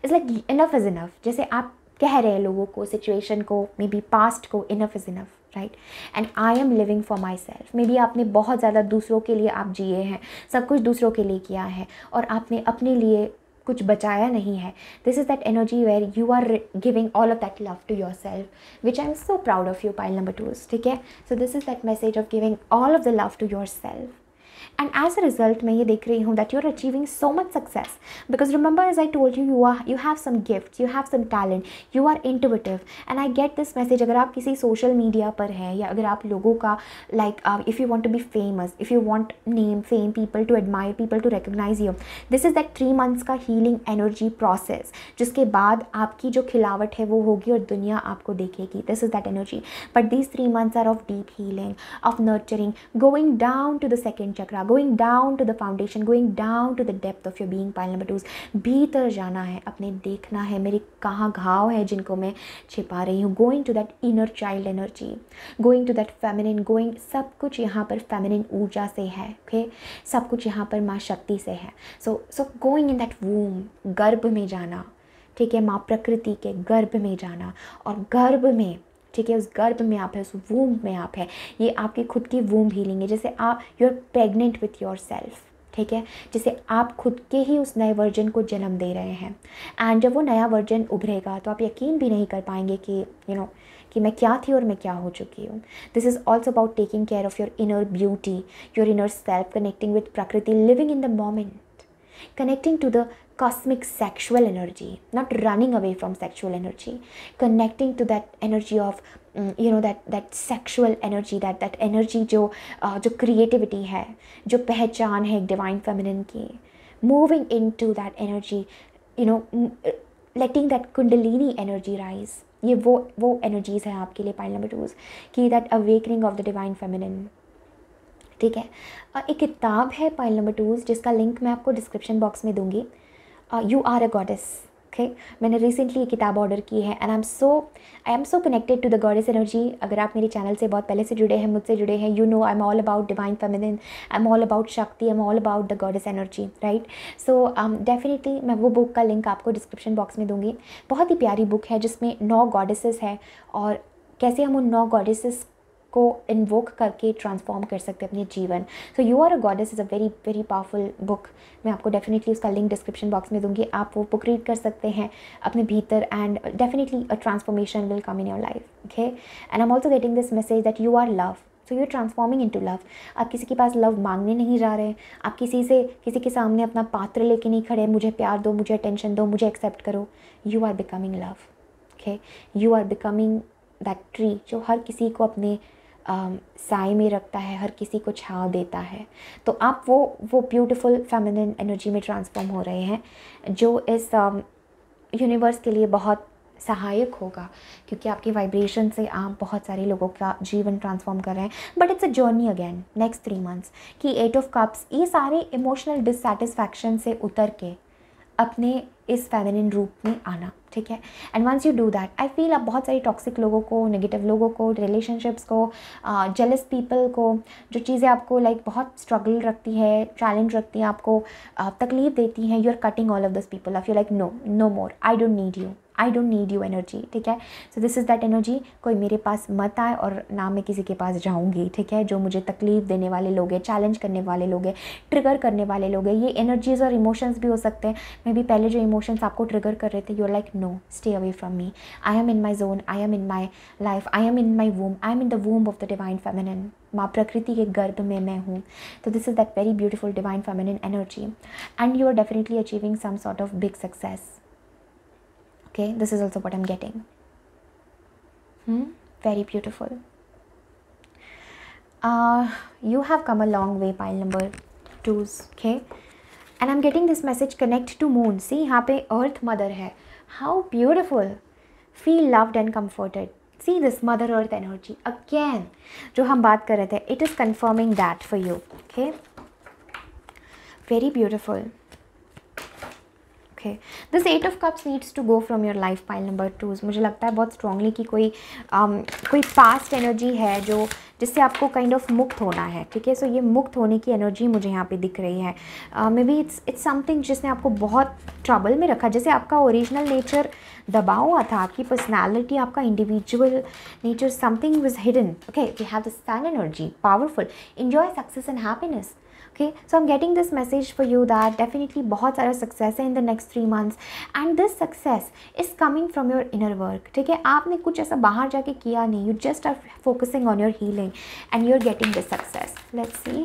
is like enough is enough. जैसे आप कह रहे हैं लोगों को, सिचुएशन को, मे बी पास्ट को, enough is enough, right. And I M living for my self. May be आपने बहुत ज़्यादा दूसरों के लिए आप जिए हैं, सब कुछ दूसरों के लिए किया है और आपने अपने लिए कुछ बचाया नहीं है. This is that energy where you are giving all of that love to yourself, which I am so proud of you. Pile number 2, ठीक है. So this is that message of giving all of the love to yourself. And as a result, मैं ये देख रही हूँ that you're achieving so much success, because remember as I told you, you have some gifts, you have some talent, you are intuitive, and I get this message. अगर आप किसी social media पर हैं या अगर आप लोगों का if you want to be famous, if you want name, fame, people to admire, people to recognize you, this is that 3 months का healing energy process, जिसके बाद आपकी जो खिलावट है वो होगी और दुनिया आपको देखेगी. This is that energy, but these 3 months are of deep healing, of nurturing, going down to the second chakra, going down to the foundation, going down to the depth of your being. Pile number 2, भीतर जाना है, अपने देखना है मेरे कहाँ घाव है जिनको मैं छिपा रही हूँ. going to that inner child energy, going to that feminine, going, सब कुछ यहाँ पर feminine ऊर्जा से है. okay, सब कुछ यहाँ पर माँ शक्ति से है. so going in that womb, गर्भ में जाना, ठीक है, माँ प्रकृति के गर्भ में जाना, और गर्भ में, ठीक है, उस गर्भ में आप है, उस वूम में आप है. ये आपकी खुद की वूम हीलिंग है. जैसे आप you are pregnant with yourself, ठीक है, जैसे आप खुद के ही उस नए वर्जन को जन्म दे रहे हैं. एंड जब वो नया वर्जन उभरेगा तो आप यकीन भी नहीं कर पाएंगे कि कि मैं क्या थी और मैं क्या हो चुकी हूँ. This is also about taking care of your inner beauty, your inner self, connecting with prakriti, living in the moment, connecting to the cosmic sexual energy, not running away from sexual energy, connecting to that energy of that sexual energy, that energy जो creativity है, जो पहचान है divine feminine की, moving into that energy, letting that kundalini energy rise. ये वो energies हैं आपके लिए पाइल नंबर 2 कि that awakening of the divine feminine. ठीक है, एक किताब है पाइल नंबर 2 जिसका लिंक मैं आपको डिस्क्रिप्शन बॉक्स में दूंगी. You are a goddess okay मैंने रिसेंटली ये किताब ऑर्डर की है and I am so connected to the goddess energy. अगर आप मेरे चैनल से बहुत पहले से जुड़े हैं, मुझसे जुड़े हैं, you know I am all about divine feminine, I am all about shakti, I am all about the goddess energy, right. So definitely मैं वो बुक का लिंक आपको डिस्क्रिप्शन बॉक्स में दूंगी। बहुत ही प्यारी बुक है जिसमें 9 गॉडेसेस है और कैसे हम उन 9 गॉडेसेस को इन्वोक करके ट्रांसफॉर्म कर सकते हैं अपने जीवन। So you are a goddess is a very very powerful book. मैं आपको डेफिनेटली उसका लिंक डिस्क्रिप्शन बॉक्स में दूंगी, आप वो बुक रीड कर सकते हैं अपने भीतर and definitely a transformation will come in your life, okay. And I am also getting this message that you are love, so you are transforming into love. आप किसी के पास लव मांगने नहीं जा रहे हैं, आप किसी के सामने अपना पात्र लेके नहीं खड़े, मुझे प्यार दो, मुझे अटेंशन दो, मुझे एक्सेप्ट करो। You are becoming love, okay. You are becoming that tree जो हर किसी को अपने साए में रखता है, हर किसी को छाँव देता है। तो आप वो ब्यूटीफुल फेमिनिन एनर्जी में ट्रांसफॉर्म हो रहे हैं जो इस यूनिवर्स के लिए बहुत सहायक होगा, क्योंकि आपकी वाइब्रेशन से आप बहुत सारे लोगों का जीवन ट्रांसफॉर्म कर रहे हैं। But it's a journey again next 3 months कि 8 ऑफ कप्स, ये सारे इमोशनल डिससेटिस्फैक्शन से उतर के अपने इस फेमिनिन रूप में आना, ठीक है। And once you do that, I feel आप बहुत सारे टॉक्सिक लोगों को, नेगेटिव लोगों को, रिलेशनशिप्स को, जेलस पीपल को, जो चीज़ें आपको लाइक बहुत स्ट्रगल रखती है, चैलेंज रखती है, आपको तकलीफ देती हैं, you are cutting all of this people of you like no more, I don't need you energy, ठीक है। So this is that energy, कोई मेरे पास मत आए और ना मैं किसी के पास जाऊंगी, ठीक है। जो मुझे तकलीफ देने वाले लोग हैं, चैलेंज करने वाले लोग हैं, ट्रिगर करने वाले लोग हैं, ये एनर्जीज़ और इमोशंस भी हो सकते हैं। मैं भी पहले जो इमोशंस आपको ट्रिगर कर रहे थे, you are like no, stay away from me, I am in my zone, I am in my life, I am in my womb, I am in the womb of the divine feminine. माँ प्रकृति के गर्भ में मैं हूँ। तो this is that very beautiful divine feminine energy and you are definitely achieving some sort of big success, okay, this is also what I'm getting. Very beautiful. You have come a long way, pile number 2s, okay. And I'm getting this message, connect to moon. See, यहाँ पे earth mother है. How beautiful. Feel loved and comforted. See this mother earth energy again जो हम बात कर रहे थे, it is confirming that for you, okay. Very beautiful. This 8 of cups needs to go from your life, pile number 2। मुझे लगता है बहुत स्ट्रांगली कि कोई पास्ट एनर्जी है जो जिससे आपको काइंड ऑफ मुक्त होना है, ठीक है। सो ये मुक्त होने की एनर्जी मुझे यहाँ पे दिख रही है। मे बी इट्स समथिंग जिसने आपको बहुत ट्रबल में रखा, जैसे आपका ओरिजिनल नेचर दबा हुआ था, आपकी पर्सनैलिटी, आपका individual nature, something was hidden, okay. We have the sun energy, powerful, enjoy success and happiness, okay. So I'm getting this message for you that definitely बहुत सारा सक्सेस है in the next 3 months and this success is coming from your inner work, ठीक है। आपने कुछ ऐसा बाहर जाके किया नहीं, you just are focusing on your healing and you're getting this success. Let's see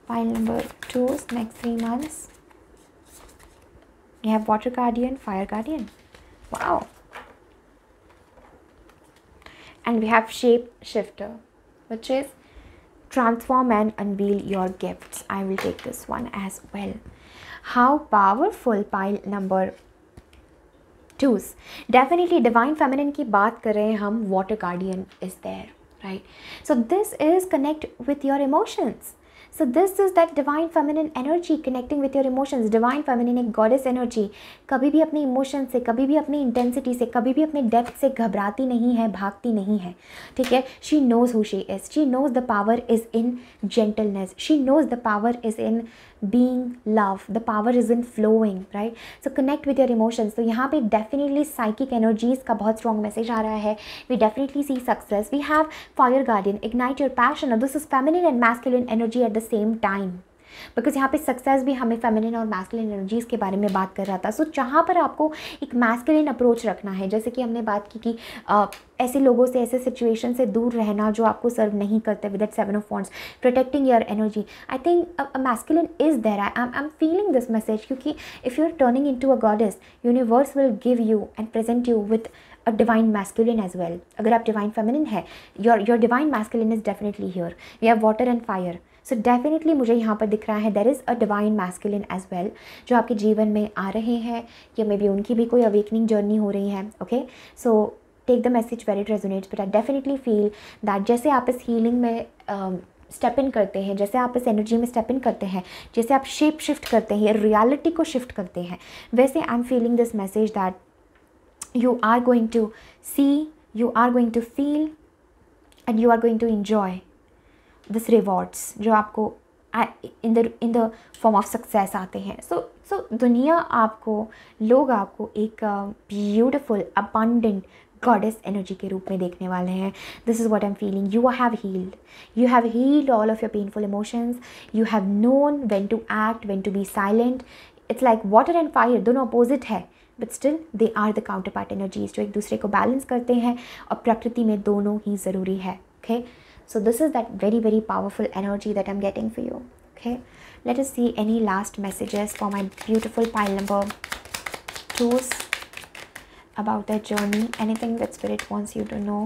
pile number 2 next 3 months. You have water guardian, fire guardian, wow, and we have shape shifter, which is transform and unveil your gifts. I will take this one as well. How powerful, pile number 2s. Definitely divine feminine की बात कर रहे हैं हम, water guardian is there, right? So this is connect with your emotions. So this is that divine feminine energy connecting with your emotions. Divine feminine एक goddess energy कभी भी अपने emotion से, कभी भी अपनी intensity से, कभी भी अपने depth से घबराती नहीं है, भागती नहीं है, ठीक है। She knows who she is. She knows the power is in gentleness. She knows the power is in being love. The power is in flowing, right? So connect with your emotions. तो यहाँ पे definitely psychic energies का बहुत strong message आ रहा है. We definitely see success. We have fire guardian, ignite your passion. Now this is feminine and masculine energy at the same time. Because यहाँ पे success भी हमें फेमिनिन और मैस्कुलिन एनर्जीज़ के बारे में बात कर रहा था। सो जहाँ पर आपको एक मैस्कुलिन अप्रोच रखना है, जैसे कि हमने बात की कि ऐसे लोगों से, ऐसे सिचुएशन से दूर रहना जो आपको सर्व नहीं करते, with that 7 of wands, protecting your energy. I think masculine is there, I am feeling this message, क्योंकि if you are turning into a goddess, universe will give you and present you with a divine masculine as well. अगर आप divine feminine है, your divine masculine is definitely here. We have water and fire. So definitely मुझे यहाँ पर दिख रहा है there is a divine masculine as well जो आपके जीवन में आ रहे हैं, या मे बी उनकी भी कोई awakening journey हो रही है, okay? So take the message where it resonates, but I definitely feel that जैसे आप इस healing में स्टेप इन करते हैं, जैसे आप इस एनर्जी में स्टेप इन करते हैं, जैसे आप शेप शिफ्ट करते हैं, रियलिटी को शिफ्ट करते हैं, वैसे I am feeling this message that you are going to see, you are going to feel and you are going to enjoy this rewards जो आपको in the form of success आते हैं. सो दुनिया आपको, लोग आपको एक ब्यूटिफुल अबंडेंट गॉडेस एनर्जी के रूप में देखने वाले हैं. This is what I am feeling. You have healed all of your painful emotions. You have known when to act, when to be silent. It's like water and fire, दोनों opposite है, but still they are the counterpart energies जो एक दूसरे को balance करते हैं, और प्रकृति में दोनों ही ज़रूरी है. Okay, so this is that very, very powerful energy that I'm getting for you. Okay, let us see any last messages for my beautiful pile number 2s about their journey. Anything that spirit wants you to know.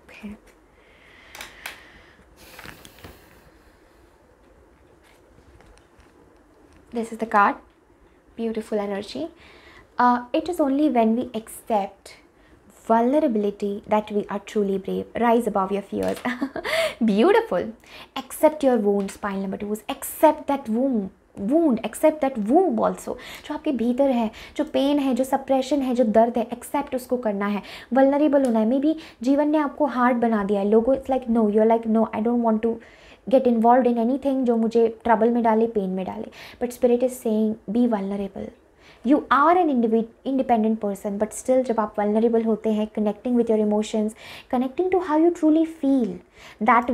Okay, this is the card. Beautiful energy. It is only when we accept vulnerability that we are truly brave. Rise above your fears. Beautiful. Accept your wounds, pile number 2. Accept that wound, accept that womb also. जो आपके भीतर है, जो pen है, जो suppression है, जो दर्द है, एक्सेप्ट उसको करना है, वल्नरेबल होना है. मे बी जीवन ने आपको हार्ड बना दिया है. लोगों it's like no, you are like no, I don't want to get involve in anything जो मुझे ट्रबल में डाले, पेन में डाले. But spirit is saying be vulnerable. You are an independent person, but still जब आप vulnerable होते हैं, connecting with your emotions, connecting to how you truly feel, that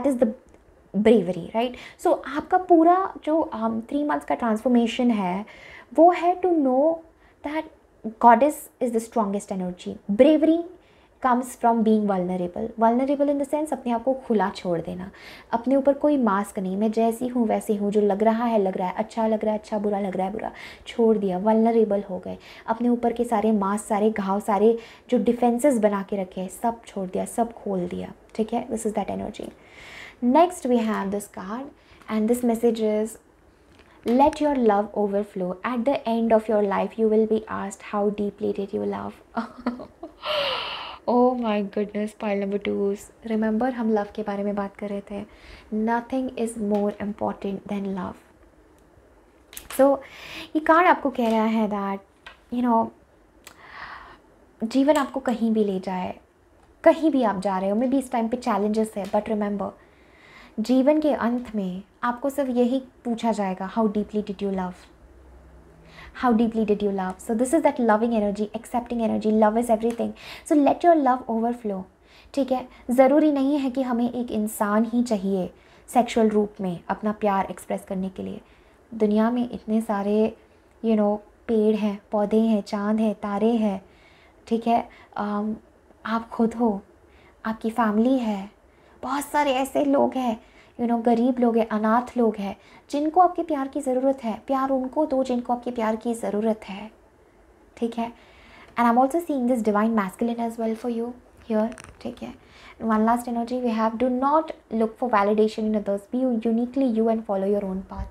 is the bravery, right. So आपका पूरा जो 3 months का transformation है वो है to know that goddess is the strongest energy. Bravery comes from being vulnerable in the sense अपने आप को खुला छोड़ देना, अपने ऊपर कोई मास्क नहीं, मैं जैसी हूँ वैसी हूँ, जो लग रहा है अच्छा लग रहा है अच्छा, बुरा लग रहा है बुरा, छोड़ दिया, वल्नरेबल हो गए. अपने ऊपर के सारे मास्क, सारे घाव, सारे जो डिफेंसेस बना के रखे हैं, सब छोड़ दिया, सब खोल दिया. ठीक है, this is that energy. Next we have this card and this message is let your love overflow. At the end of your life you will be asked how deeply did you love. Oh my goodness, pile number 2s. Remember हम love के बारे में बात कर रहे थे. Nothing is more important than love. So ये card आपको कह रहा है that you know जीवन आपको कहीं भी ले जाए, कहीं भी आप जा रहे हो, मे बी इस टाइम पे चैलेंजेस है, बट रिमेंबर जीवन के अंत में आपको सिर्फ यही पूछा जाएगा, how deeply did you love, how deeply did you love. So this is that loving energy, accepting energy. Love is everything. So let your love overflow. ठीक है, ज़रूरी नहीं है कि हमें एक इंसान ही चाहिए सेक्सुअल रूप में अपना प्यार एक्सप्रेस करने के लिए. दुनिया में इतने सारे पेड़ हैं, पौधे हैं, चाँद हैं, तारे हैं. ठीक है, आप खुद हो, आपकी फैमिली है, बहुत सारे ऐसे लोग हैं, गरीब लोग हैं, अनाथ लोग हैं, जिनको आपके प्यार की ज़रूरत है. प्यार उनको दो जिनको आपके प्यार की ज़रूरत है. ठीक है, and I am also seeing this divine masculine as well for you here. ठीक है, one last energy we have, do not look for validation in others, be uniquely you and follow your own path.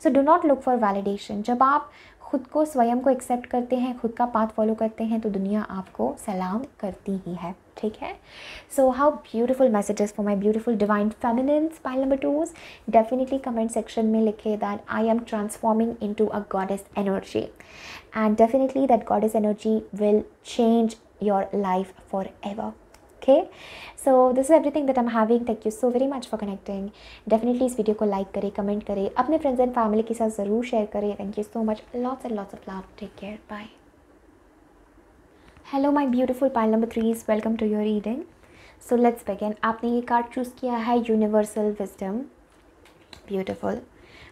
So do not look for validation. जब आप खुद को, स्वयं को accept करते हैं, खुद का पाथ फॉलो करते हैं, तो दुनिया आपको सलाम करती ही है. ठीक है, so how beautiful messages for my beautiful divine feminines, pile number 2s. Definitely comment section में लिखे that I M transforming into a goddess energy, and definitely that goddess energy will change your life for ever. Okay, so this is everything that I'm having. Thank you so very much for connecting. Definitely इस video को like करें, comment करें, अपने friends and family के साथ ज़रूर share करें. Thank you so much. Lots and lots of love. Take care. Bye. Hello my beautiful pile number 3s. Welcome to your reading. So let's begin. आपने ये card choose किया है universal wisdom. Beautiful.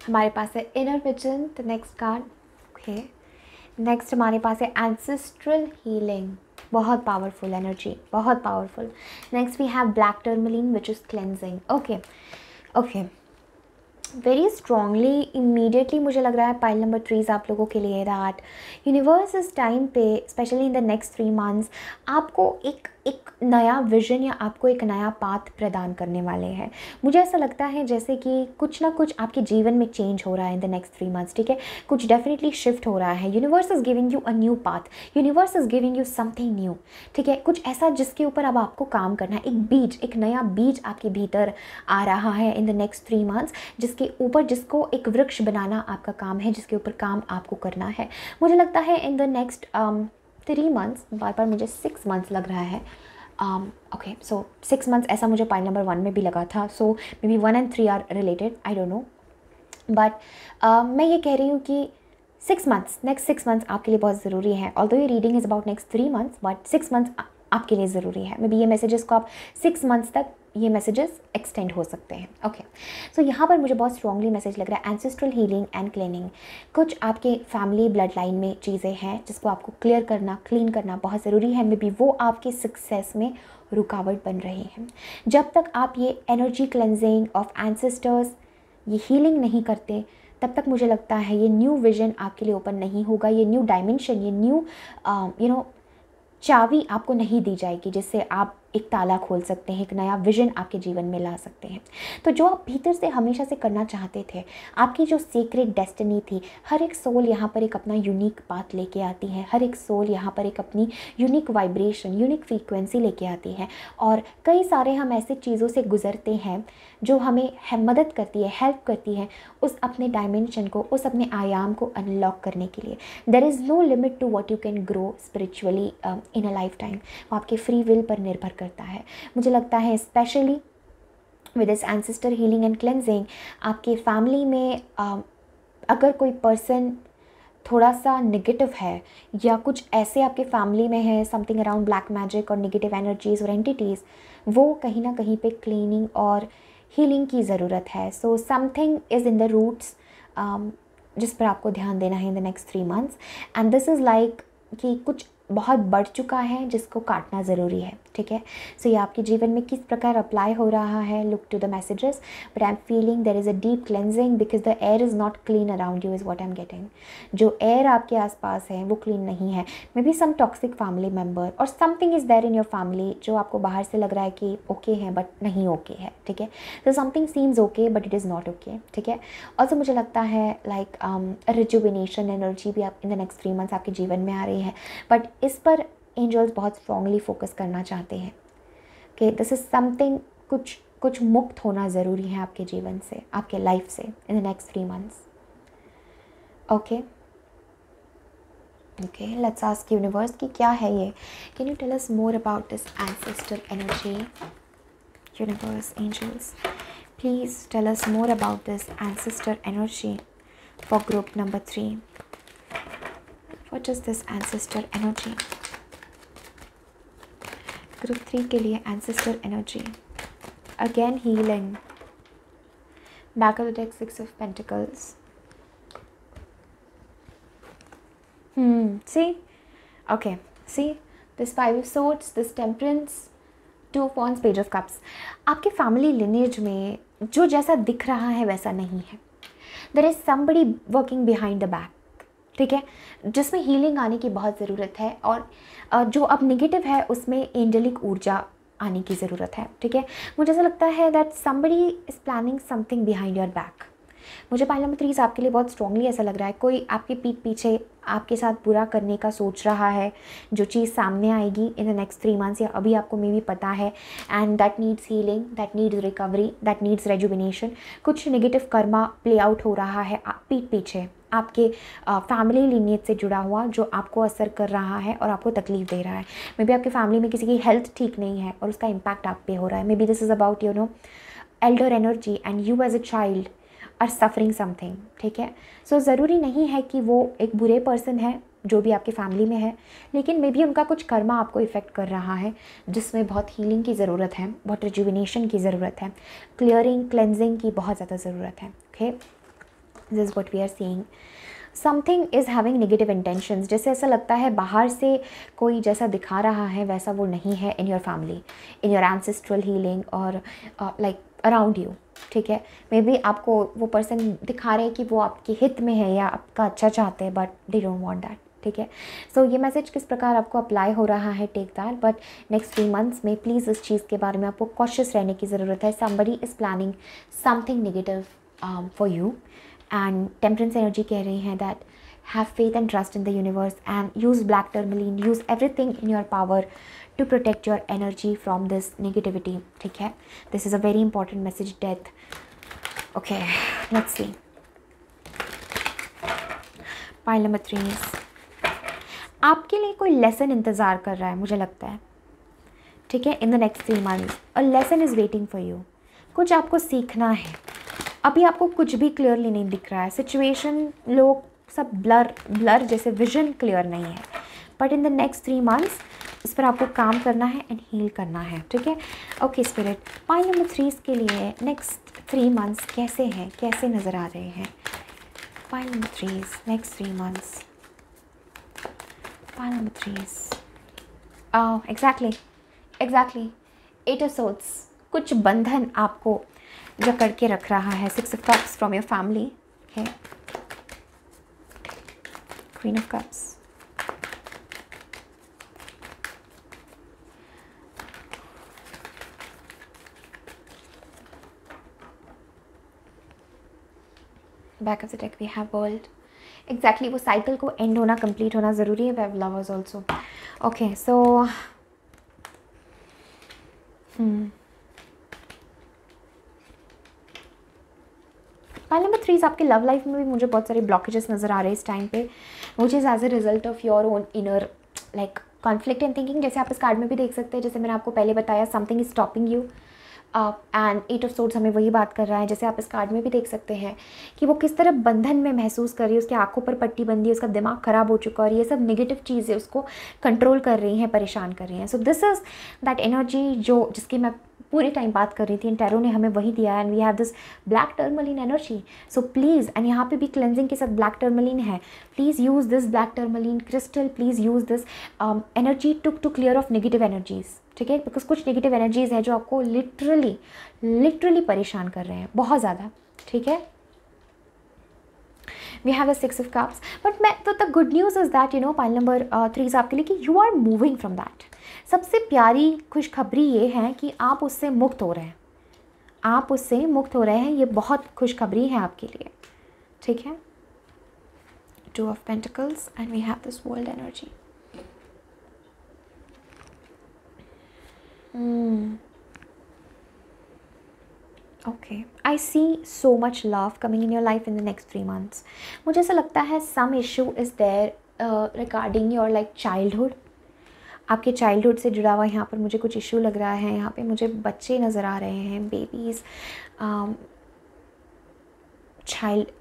हमारे पास है inner vision. The next card. Okay, next हमारे पास है एंसेस्ट्रल हीलिंग. बहुत पावरफुल एनर्जी, बहुत powerful. Next we have black tourmaline which is cleansing. Okay okay, very strongly immediately मुझे लग रहा है पाइल नंबर 3s आप लोगों के लिए दैट यूनिवर्स इस टाइम पे, specially in the next 3 months, आपको एक एक नया विज़न या आपको एक नया पाथ प्रदान करने वाले हैं। मुझे ऐसा लगता है जैसे कि कुछ ना कुछ आपके जीवन में चेंज हो रहा है इन द नेक्स्ट 3 मंथ्स, ठीक है। कुछ डेफिनेटली शिफ्ट हो रहा है। Universe is giving you a new path, universe is giving you something new, ठीक है। कुछ ऐसा जिसके ऊपर अब आपको काम करना है। एक बीज, एक नया बीज आपके भीतर आ रहा है इन द नेक्स्ट 3 मंथ्स, जिसके ऊपर, जिसको एक वृक्ष बनाना आपका काम है, जिसके ऊपर काम आपको करना है। मुझे लगता है इन द नेक्स्ट 3 मंथ्स, बार मुझे 6 मंथ्स लग रहा है। ओके, सो 6 मंथ्स ऐसा मुझे पॉइंट नंबर 1 में भी लगा था। So maybe 1 and 3 are related, I don't know, but मैं ये कह रही हूँ कि 6 मंथ्स, नेक्स्ट 6 मंथ्स आपके लिए बहुत ज़रूरी है। ऑल्दो ये reading is about next 3 months, but 6 months आपके लिए ज़रूरी है। मे बी ये मैसेजेस को आप 6 मंथ्स तक, ये मैसेजेस एक्सटेंड हो सकते हैं। ओके, सो यहाँ पर मुझे बहुत स्ट्रांगली मैसेज लग रहा है एंसेस्ट्रल हीलिंग एंड क्लीनिंग। कुछ आपके फैमिली ब्लड लाइन में चीज़ें हैं जिसको आपको क्लियर करना, क्लीन करना बहुत ज़रूरी है। मे बी वो आपके सक्सेस में रुकावट बन रही हैं। जब तक आप ये एनर्जी क्लेंजिंग ऑफ एंसेस्टर्स, ये हीलिंग नहीं करते, तब तक मुझे लगता है ये न्यू विजन आपके लिए ओपन नहीं होगा। ये न्यू डायमेंशन, ये न्यू चाबी आपको नहीं दी जाएगी जिससे आप एक ताला खोल सकते हैं, एक नया विजन आपके जीवन में ला सकते हैं। तो जो आप भीतर से हमेशा से करना चाहते थे, आपकी जो सीक्रेट डेस्टिनी थी, हर एक सोल यहाँ पर एक अपना यूनिक बात लेके आती है। हर एक सोल यहाँ पर एक अपनी यूनिक वाइब्रेशन, यूनिक फ्रीक्वेंसी लेके आती है। और कई सारे हम ऐसे चीज़ों से गुजरते हैं जो हमें मदद करती है, हेल्प करती है उस अपने डायमेंशन को, उस अपने आयाम को अनलॉक करने के लिए। There is no limit to what you can grow spiritually in a lifetime. वो आपके फ्री विल पर निर्भर करता है। मुझे लगता है specially with this ancestor healing and cleansing, आपके फैमिली में अगर कोई पर्सन थोड़ा सा नेगेटिव है या कुछ ऐसे आपके फैमिली में है, समथिंग अराउंड ब्लैक मैजिक और नेगेटिव एनर्जीज़ और एंटिटीज़, वो कहीं ना कहीं पे क्लीनिंग और हीलिंग की ज़रूरत है। So something is in the roots जिस पर आपको ध्यान देना है in the next 3 months. And this is like कि कुछ बहुत बढ़ चुका है जिसको काटना ज़रूरी है, ठीक है। सो ये आपके जीवन में किस प्रकार अप्लाई हो रहा है, look to the messages, but I am feeling there is a deep cleansing because the air is not clean around you is what I am getting. जो एयर आपके आसपास है वो क्लीन नहीं है। Maybe some toxic family member और something is there in your family जो आपको बाहर से लग रहा है कि ओके है बट नहीं ओके है, ठीक है। तो something seems okay but it is not okay, ठीक है। ऑल्सो मुझे लगता है लाइक रिजुविनेशन एनर्जी भी आप इन द नेक्स्ट 3 मंथ्स आपके जीवन में आ रही है, बट इस पर एंजल्स बहुत स्ट्रांगली फोकस करना चाहते हैं कि दिस इज़ समथिंग, कुछ मुक्त होना ज़रूरी है आपके जीवन से, आपके लाइफ से in the next 3 months. Okay, let's ask universe कि क्या है ये। Can you tell us more about this ancestor energy. Universe, angels, please tell us more about this ancestor energy for group number 3। What is this ancestor energy group 3 के लिए? Ancestor energy, again healing, back of the deck 6 of pentacles. see this 5 of swords, this temperance, 2 of wands, page of cups। आपके family lineage में जो जैसा दिख रहा है वैसा नहीं है। There is somebody working behind the back, ठीक है, जिसमें हीलिंग आने की बहुत ज़रूरत है। और जो अब नेगेटिव है उसमें एंजेलिक ऊर्जा आने की ज़रूरत है, ठीक है। मुझे ऐसा लगता है that somebody is planning something behind your back. मुझे पाइल नंबर 3 आपके लिए बहुत स्ट्रांगली ऐसा लग रहा है कोई आपके पीठ पीछे आपके साथ बुरा करने का सोच रहा है, जो चीज़ सामने आएगी इन द नेक्स्ट 3 मंथ्स या अभी आपको मे भी पता है, and that needs healing, that needs recovery, that needs rejuvenation. कुछ नेगेटिव कर्मा प्ले आउट हो रहा है पीठ पीछे आपके फैमिली लीनियज से जुड़ा हुआ, जो आपको असर कर रहा है और आपको तकलीफ दे रहा है। मे बी आपके फैमिली में किसी की हेल्थ ठीक नहीं है और उसका इम्पैक्ट आप पे हो रहा है। Maybe this is about elder energy and you as a child are suffering something, ठीक है। सो ज़रूरी नहीं है कि वो एक बुरे पर्सन है जो भी आपकी फैमिली में है, लेकिन मे बी उनका कुछ कर्मा आपको इफ़ेक्ट कर रहा है जिसमें बहुत हीलिंग की ज़रूरत है, बहुत रिजुविनेशन की ज़रूरत है, क्लियरिंग, क्लेंजिंग की बहुत ज़्यादा ज़रूरत है। Okay, this is what we are seeing. Something is having negative intentions, जैसे ऐसा लगता है बाहर से कोई जैसा दिखा रहा है वैसा वो नहीं है इन your family, in your ancestral healing और लाइक अराउंड यू, ठीक है। मे बी आपको वो पर्सन दिखा रहे हैं कि वो आपके हित में है या आपका अच्छा चाहते हैं, but they don't want that, ठीक है। सो ये मैसेज किस प्रकार आपको अप्लाई हो रहा है, take that. But next 3 months में प्लीज़ इस चीज़ के बारे में आपको कॉशियस रहने की ज़रूरत है। Somebody is planning something negative for you, and temperance energy कह रही हैं that have faith and trust in the universe and use black tourmaline, use everything in your power to protect your energy from this negativity, ठीक है। This is a very important message, death. Okay, let's see pile number 3। आपके लिए कोई lesson इंतज़ार कर रहा है मुझे लगता है, ठीक है। In the next 3 months a lesson is waiting for you. कुछ आपको सीखना है। अभी आपको कुछ भी क्लियरली नहीं दिख रहा है, सिचुएशन लोग सब ब्लर जैसे, विजन क्लियर नहीं है। But in the next 3 months इस पर आपको काम करना है एंड हील करना है, ठीक है। ओके स्पिरिट, पाइल नंबर 3 के लिए नेक्स्ट 3 मंथ्स कैसे हैं, कैसे नज़र आ रहे हैं? Pile number 3 next 3 months, pile number 3 exactly 8 of swords. कुछ बंधन आपको जकड़ के रख रहा है। 6 of cups from your family, है queen of cups. Back of the deck we have world. Exactly वो साइकिल को एंड होना, कंप्लीट होना ज़रूरी है। We have lovers also. Okay so pile number 3 आपके लव लाइफ में भी मुझे बहुत सारे ब्लॉकेजेस नज़र आ रहे हैं इस टाइम पे, which is as a result of your own inner like conflict and thinking. जैसे आप इस कार्ड में भी देख सकते हैं, जैसे मैंने आपको पहले बताया, something is stopping you and 8 of swords हमें वही बात कर रहा है। जैसे आप इस कार्ड में भी देख सकते हैं कि वो किस तरह बंधन में महसूस कर रही है, उसकी आंखों पर पट्टी बंदी है, उसका दिमाग ख़राब हो चुका है और ये सब नेगेटिव चीज़ें उसको कंट्रोल कर रही हैं, परेशान कर रही हैं। So this is that energy जिसकी मैं पूरे टाइम बात कर रही थी, टैरो ने हमें वही दिया and we have this black tourmaline energy. So please, and यहाँ पे भी क्लेंजिंग के साथ ब्लैक टर्मलिन है, please use this black tourmaline crystal, please use this energy to clear off negative energies, ठीक है। बिकॉज कुछ नेगेटिव एनर्जीज़ है जो आपको लिटरली परेशान कर रहे हैं बहुत ज़्यादा, ठीक है। We have the 6 of cups. But मैं तो the good news is that pile number 3 आपके लिए कि you are moving from that. सबसे प्यारी खुशखबरी ये है कि आप उससे मुक्त हो रहे हैं, आप उससे मुक्त हो रहे हैं। ये बहुत खुशखबरी है आपके लिए, ठीक है। 2 of pentacles and we have this world energy. Okay, I see so much love coming in your life in the next 3 months. मुझे ऐसा लगता है some issue is there regarding your like childhood. आपके चाइल्डहुड से जुड़ा हुआ यहाँ पर मुझे कुछ इशू लग रहा है। यहाँ पे मुझे बच्चे नज़र आ रहे हैं, babies,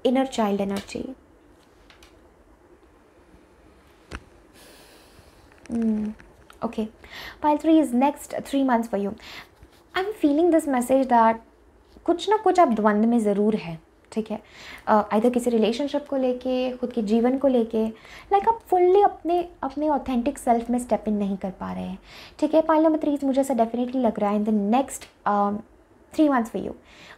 inner child energy. Okay, pile 3 is next 3 months for you. I am feeling this message that कुछ ना कुछ आप द्वंद्व में ज़रूर है, ठीक है। आइदर किसी रिलेशनशिप को लेके, खुद के जीवन को लेके, लाइक आप फुल्ली अपने ऑथेंटिक सेल्फ में स्टेप इन नहीं कर पा रहे हैं, ठीक है। पाइल नंबर 3 मुझे ऐसा डेफिनेटली लग रहा है in the next 3 months for you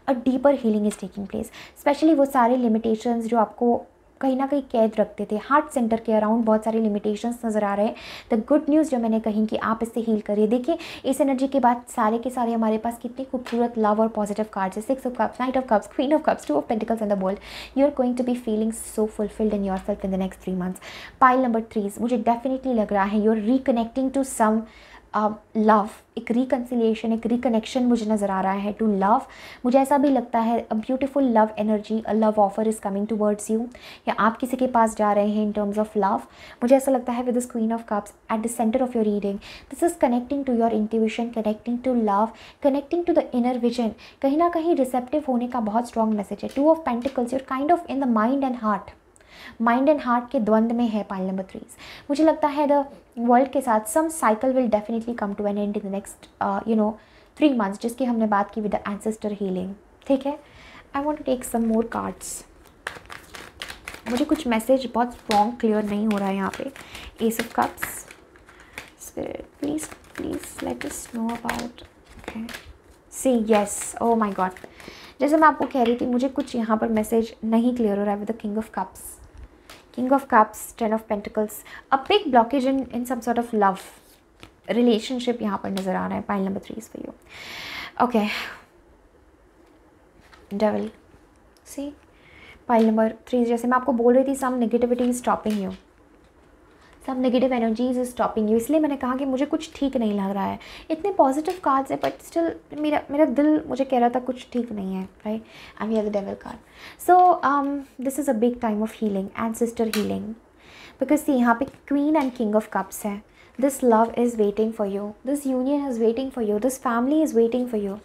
a deeper healing is taking place. Specially वो सारे लिमिटेशंस जो आपको कहीं ना कहीं कैद रखते थे, हार्ट सेंटर के अराउंड बहुत सारे लिमिटेशंस नज़र आ रहे हैं। द गुड न्यूज़ जो मैंने कही कि आप इससे हील करिए। देखिए इस एनर्जी के बाद सारे के सारे हमारे पास कितने खूबसूरत लव और पॉजिटिव कार्ड्स है। 6 of cups, 9 of cups, queen of cups, 2 of pentacles and the world. You are going to be feeling so fulfilled in your self in the next 3 months. Pile number 3 मुझे definitely लग रहा है you are reconnecting to some love, एक reconciliation, एक reconnection मुझे नज़र आ रहा है टू लव। मुझे ऐसा भी लगता है a beautiful love energy, a love offer is coming towards you, या आप किसी के पास जा रहे हैं इन टर्म्स ऑफ लव। मुझे ऐसा लगता है with this queen of cups at the center of your reading, this is connecting to your intuition, connecting to love, connecting to the inner vision. कहीं ना कहीं रिसेप्टिव होने का बहुत स्ट्रॉन्ग मैसेज है। 2 of pentacles, you're kind of in the mind and heart के द्वंद में है पाइल नंबर 3। मुझे लगता है द वर्ल्ड के साथ some cycle will definitely come to an end in the next 3 months, जिसकी हमने बात की विद द एंसेस्टर हीलिंग, ठीक है। I want to take some more cards. मुझे कुछ मैसेज बहुत स्ट्रॉन्ग क्लियर नहीं हो रहा है यहाँ पे। Ace of cups, spirit please let us know about. Okay, see yes, oh my god, जैसे मैं आपको कह रही थी मुझे कुछ यहाँ पर मैसेज नहीं क्लियर हो रहा है with the king of cups King of Cups, Ten of Pentacles, a big blockage in some sort of love relationship यहाँ पर नज़र आ रहा है. Pile number 3 is for you. Okay. Devil. See? Pile number 3, जैसे मैं आपको बोल रही थी, some negativity is stopping you. सब negative energies is stopping you. इसलिए मैंने कहा कि मुझे कुछ ठीक नहीं लग रहा है. इतने पॉजिटिव कार्ड्स है बट स्टिल मेरा दिल मुझे कह रहा था कुछ ठीक नहीं है, right. And we have the devil card. So this is a big time of healing and sister healing, because see यहाँ पे queen and king of cups है. This love is waiting for you, this union is waiting for you, this family is waiting for you.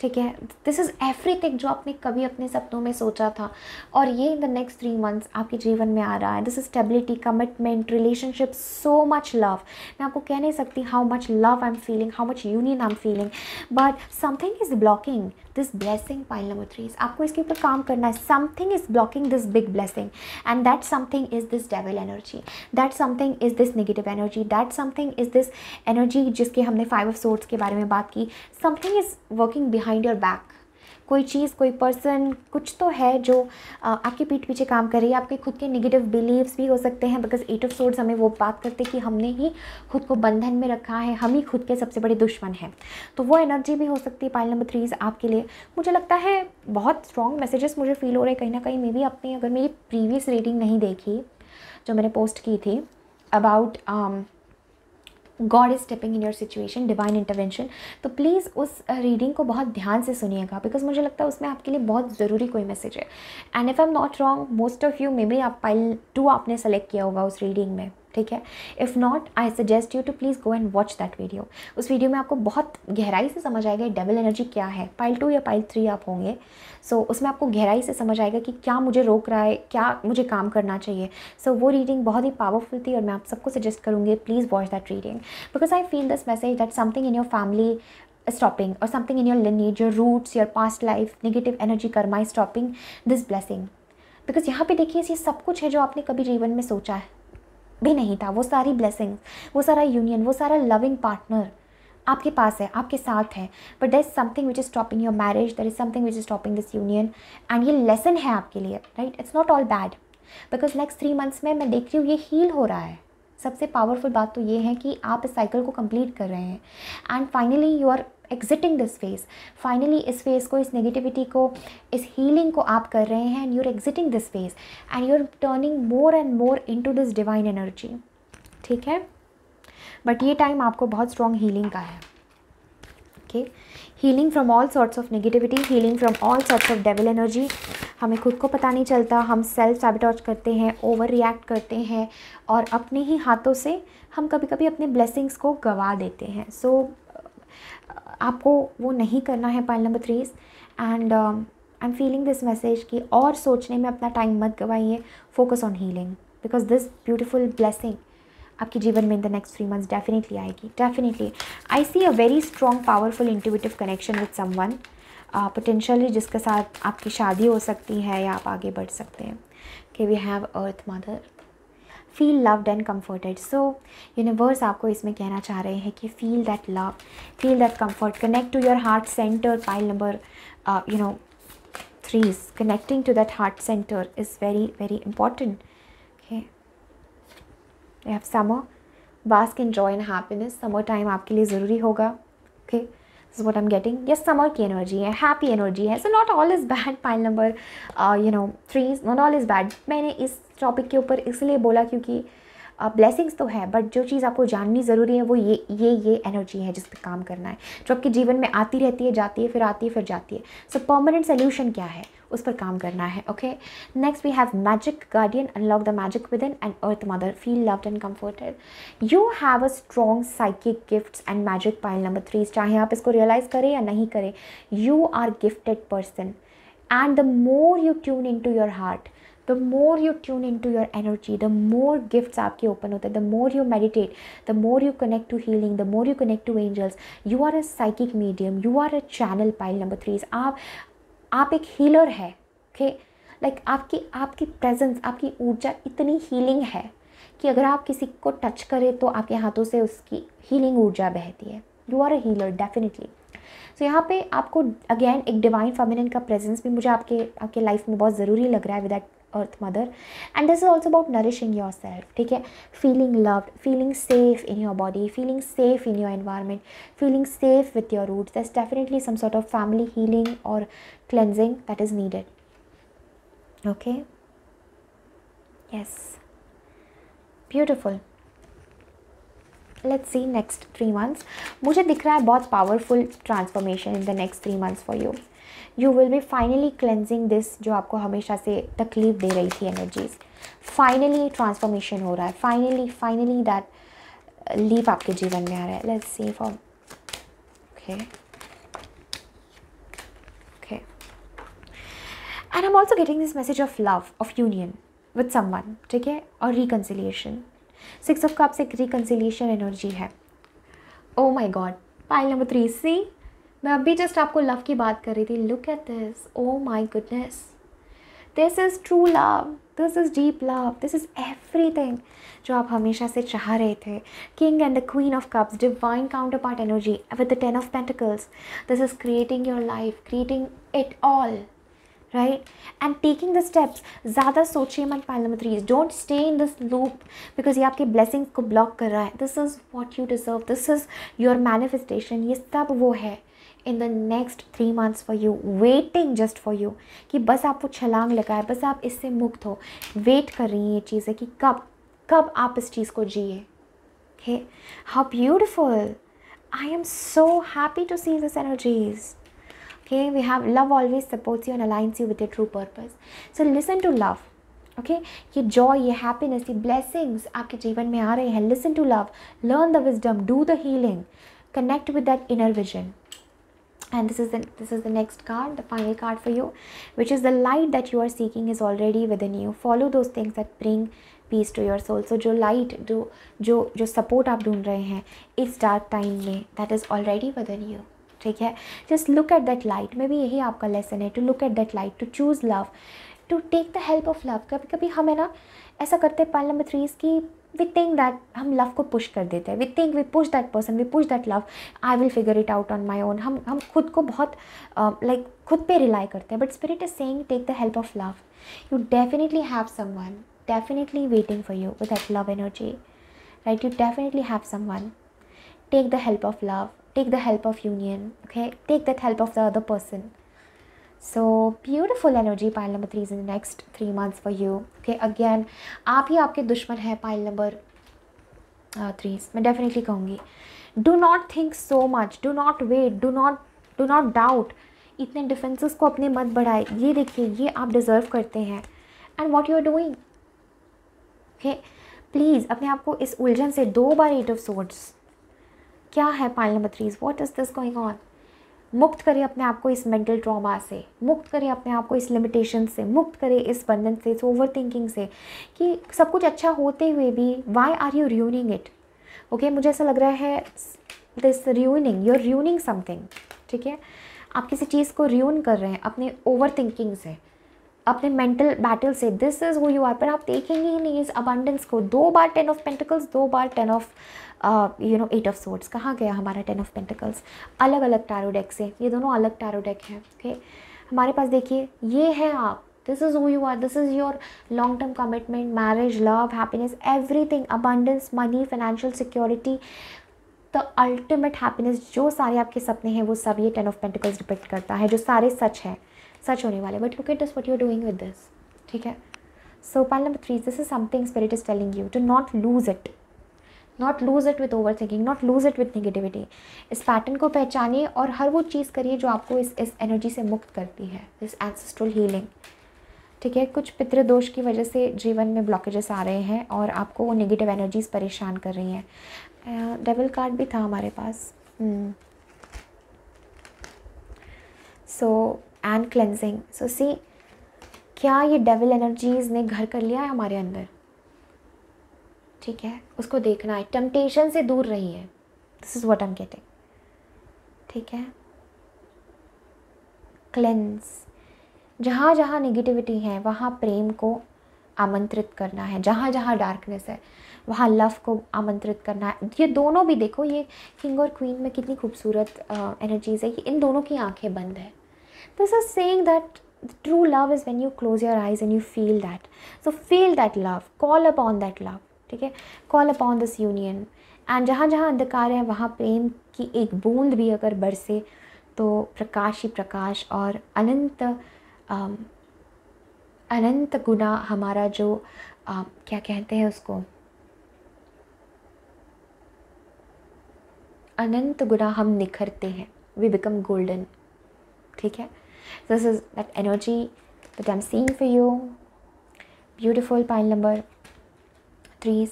ठीक है. This is everything जो आपने कभी अपने सपनों में सोचा था, और ये इन द नेक्स्ट 3 मंथ्स आपके जीवन में आ रहा है. This is stability, commitment, relationship, so much love. मैं आपको कह नहीं सकती how much love I am feeling, how much union I am feeling, but something is blocking this blessing. Pile number 3, आपको इसके ऊपर काम करना है. Something is blocking this big blessing, and that something is this devil energy, that something is this negative energy, that something is this energy जिसके हमने 5 of swords के बारे में बात की. Something is working behind your back. कोई चीज़, कोई person, कुछ तो है जो आपके पीठ पीछे काम कर रही है. आपके खुद के नेगेटिव बिलीव्स भी हो सकते हैं, बिकॉज 8 ऑफ सोर्ड्स हमें वो बात करते हैं कि हमने ही खुद को बंधन में रखा है, हम ही खुद के सबसे बड़े दुश्मन हैं. तो वो एनर्जी भी हो सकती है. पाइल नंबर 3 आपके लिए मुझे लगता है बहुत स्ट्रॉन्ग मैसेजेस मुझे फील हो रहे हैं कहीं ना कहीं. मे भी आपने अगर मेरी प्रीवियस रीडिंग नहीं देखी जो मैंने पोस्ट की थी about God is stepping in your situation, divine intervention, तो प्लीज़ उस रीडिंग को बहुत ध्यान से सुनिएगा, बिकॉज मुझे लगता है उसमें आपके लिए बहुत ज़रूरी कोई मैसेज है. And if I am not wrong, most of you may be आप पाइल 2 आपने सेलेक्ट किया होगा उस रीडिंग में. ठीक है. If not, I suggest you to please go and watch that video. उस वीडियो में आपको बहुत गहराई से समझ आएगा डेविल एनर्जी क्या है. पाइल 2 या पाइल 3 आप होंगे, सो उसमें आपको गहराई से समझ आएगा कि क्या मुझे रोक रहा है, क्या मुझे काम करना चाहिए. सो वो रीडिंग बहुत ही पावरफुल थी, और मैं आप सबको सजेस्ट करूँगी please watch that reading, because I feel this message that something in your family stopping, or something in your lineage, your roots, your past life, negative energy, karma is stopping this blessing. because यहाँ पे देखिए ये सब कुछ है जो आपने कभी जीवन में सोचा है भी नहीं था. वो सारी ब्लेसिंग्स, वो सारा यूनियन, वो सारा लविंग पार्टनर आपके पास है, आपके साथ है, but there is something which is stopping your marriage, there is something which is stopping this union. And ये लेसन है आपके लिए, right. It's not all bad, because next 3 months में मैं देख रही हूँ ये हील हो रहा है. सबसे पावरफुल बात तो ये है कि आप इस साइकिल को कंप्लीट कर रहे हैं, and finally you are exiting this phase. Finally इस फेज को, इस नेगेटिविटी को, इस हीलिंग को आप कर रहे हैं, and you are exiting this phase, and you are turning more and more into this divine energy. ठीक है. बट ये टाइम आपको बहुत स्ट्रॉन्ग हीलिंग का है. Okay. Healing from all sorts of negativity, healing from all sorts of devil energy. हमें खुद को पता नहीं चलता, हम सेल्फ सैबोटेज करते हैं, ओवर रिएक्ट करते हैं, और अपने ही हाथों से हम कभी कभी अपने ब्लेसिंग्स को गवा देते हैं. सो आपको वो नहीं करना है. Pile number 3 and I am feeling this message कि और सोचने में अपना टाइम मत गवाइए, focus on healing, because this beautiful blessing आपके जीवन में in the next 3 months definitely आएगी. Definitely I see a very strong powerful intuitive connection with someone, potentially जिसके साथ आपकी शादी हो सकती है या आप आगे बढ़ सकते हैं. कि we have earth mother, feel loved and comforted. So universe आपको इसमें कहना चाह रहे हैं कि feel that love, feel that comfort, connect to your heart center. Pile number 3, connecting to that heart center is very very important. Okay. We have summer, bask in joy and happiness. Summer time आपके लिए ज़रूरी होगा. Okay. This is what I'm getting. Yes, summer की energy है, happy energy है. So not all is bad. Pile number 3, not all is bad. मैंने इस topic के ऊपर इसलिए बोला क्योंकि ब्लेसिंग्स तो है, बट जो चीज़ आपको जाननी ज़रूरी है वो ये एनर्जी है जिस पे काम करना है, जो आपके जीवन में आती रहती है, जाती है, फिर आती है, फिर जाती है. सो परमानेंट सोल्यूशन क्या है, उस पर काम करना है. Okay. Next we have magic guardian, unlock the magic within, and earth mother, feel loved and comforted. You have a strong psychic gifts and magic. Pile number 3, चाहे आप इसको रियलाइज़ करें या नहीं करें, you are gifted person, and the more you tune in to your heart, the more you tune into your energy, the more gifts आपके open होते हैं, the more you meditate, the more you connect to healing, the more you connect to angels. You are a psychic medium, you are a channel. Pile number 3, आप एक healer है. Okay, like आपकी presence, आपकी ऊर्जा इतनी healing है कि अगर आप किसी को टच करें तो आपके हाथों से उसकी healing ऊर्जा बहती है. You are a healer definitely. तो यहाँ पे आपको अगेन एक डिवाइन फेमिनिन का प्रेजेंस भी मुझे आपके लाइफ में बहुत ज़रूरी लग रहा है with that earth mother, and this is also about nourishing your self, ठीक है, feeling loved, feeling safe in your body, feeling safe in your environment, feeling safe with your roots. There's definitely some sort of family healing or cleansing that is needed. Okay, yes, beautiful. Let's see next 3 months. मुझे दिख रहा है बहुत powerful transformation in the next 3 months for you. You will be finally cleansing this जो आपको हमेशा से तकलीफ दे रही थी energies. Finally transformation हो रहा है. Finally that leap आपके जीवन में आ रहा है. Let's see for okay, and I'm also getting this message of love, of union with someone, ठीक है, और reconciliation. 6 of Cups एक reconciliation energy है. Oh my God, pile number 3. See, मैं अभी just आपको love की बात कर रही थी. Look at this. Oh my goodness. This is true love. This is deep love. This is everything जो आप हमेशा से चाह रहे थे. King and the Queen of Cups, divine counterpart energy with the 10 of Pentacles. This is creating your life, creating it all, right? And taking the steps. ज़्यादा सोचिए मत pile number 3. Don't stay in this loop because ये आपके blessings को block कर रहा है. This is what you deserve. This is your manifestation. ये सब वो है in the next 3 months for you, waiting just for you, कि बस आप वो छलांग लगाए, बस आप इससे मुक्त हो. वेट कर रही हैं ये चीज़ें कि कब आप इस चीज़ को जिए. Okay, how beautiful. I am so happy to see this energies. Okay, we have love always supports you and aligns you with your true purpose. So listen to love. Okay, ये joy, ये happiness, ये blessings आपके जीवन में आ रहे हैं. Listen to love, learn the wisdom, do the healing, connect with that inner vision. And this is the next card, the final card for you, which is the light that you are seeking is already within you. Follow those things that bring peace to your soul. So जो light, जो support आप ढूंढ रहे हैं इस dark time में, that is already within you. ठीक है, just look at that light. Maybe यही आपका lesson है, to look at that light, to choose love, to take the help of love. कभी कभी हमें ना ऐसा करते हैं pile number 3 की, we think that हम love को push कर देते हैं. We think we push that person, we push that love. I will figure it out on my own. हम खुद को बहुत like खुद पे rely करते हैं. But Spirit is saying take the help of love. You definitely have someone definitely waiting for you with that love energy, right? You definitely have someone. Take the help of love. Take the help of union. Okay? Take that help of the other person. So beautiful energy pile number 3 is in the next 3 months for you. Okay, again आप ही आपके दुश्मन है pile number 3. मैं definitely कहूँगी do not think so much, do not wait, do not doubt. इतने defenses को अपने मत बढ़ाए. ये देखिए, ये आप deserve करते हैं. And what you are doing? Okay, please अपने आप को इस उलझन से 2 बार 8 of Swords. क्या है pile number 3? What is this going on? मुक्त करें अपने आप को इस मेंटल ट्रॉमा से, मुक्त करें अपने आप को इस लिमिटेशन से, मुक्त करें इस बंधन से, इस ओवर थिंकिंग से कि सब कुछ अच्छा होते हुए भी वाई आर यू ruining इट. ओके, मुझे ऐसा लग रहा है this ruining, you are ruining something. ठीक है, आप किसी चीज़ को ruin कर रहे हैं अपने ओवर थिंकिंग से, अपने मेंटल बैटल से. This is who you are. पर आप देखेंगे ही नहीं इस अबंडेंस को. 2 बार 10 ऑफ पेंटिकल्स, 2 बार 10 ऑफ 8 ऑफ सोर्ड्स. कहाँ गया हमारा 10 ऑफ पेंटिकल्स? अलग अलग टैरो डेक से, ये दोनों अलग टैरो डेक हैं. ओके, हमारे पास देखिए ये है आप. This is who you are. This is your long term commitment, marriage, love, happiness, everything, abundance, money, financial security, the ultimate happiness. जो सारे आपके सपने हैं वो सब ये 10 ऑफ पेंटिकल्स डिपिक्ट करता है, जो सारे सच हैं, सच होने वाले. But look at this, what you are doing with this. ठीक है, so pile number 3, this is something spirit is telling you to not lose it. Not lose it with overthinking, not lose it with negativity. इस pattern को पहचानिए और हर वो चीज़ करिए जो आपको इस एनर्जी से मुक्त करती है, दिस एंसेस्ट्रल हीलिंग. ठीक है, कुछ पितृदोष की वजह से जीवन में ब्लॉकेजेस आ रहे हैं और आपको वो नेगेटिव एनर्जीज परेशान कर रही हैं. डेविल कार्ड भी था हमारे पास. So and cleansing. सो सी, क्या ये डेविल एनर्जीज ने घर कर लिया है हमारे अंदर? ठीक है, उसको देखना है. टेम्पटेशन से दूर रहिए. This is what I am getting. ठीक है, क्लेंस. जहाँ जहाँ नेगेटिविटी है वहाँ प्रेम को आमंत्रित करना है. जहाँ जहाँ डार्कनेस है वहाँ लव को आमंत्रित करना है. ये दोनों भी देखो, ये किंग और क्वीन में कितनी खूबसूरत एनर्जीज है. इन दोनों की आंखें बंद है. This is saying that true love is when you close your eyes and you feel that. So feel that love, call upon that love. ठीक है, call upon this union. And जहाँ जहाँ अंधकार है वहाँ प्रेम की एक बूंद भी अगर बरसे तो प्रकाश ही प्रकाश और अनंत गुना हमारा जो क्या कहते हैं उसको, अनंत गुना हम निखरते हैं. We become golden. ठीक है, this is that energy that I am seeing for you. Beautiful pile number 3.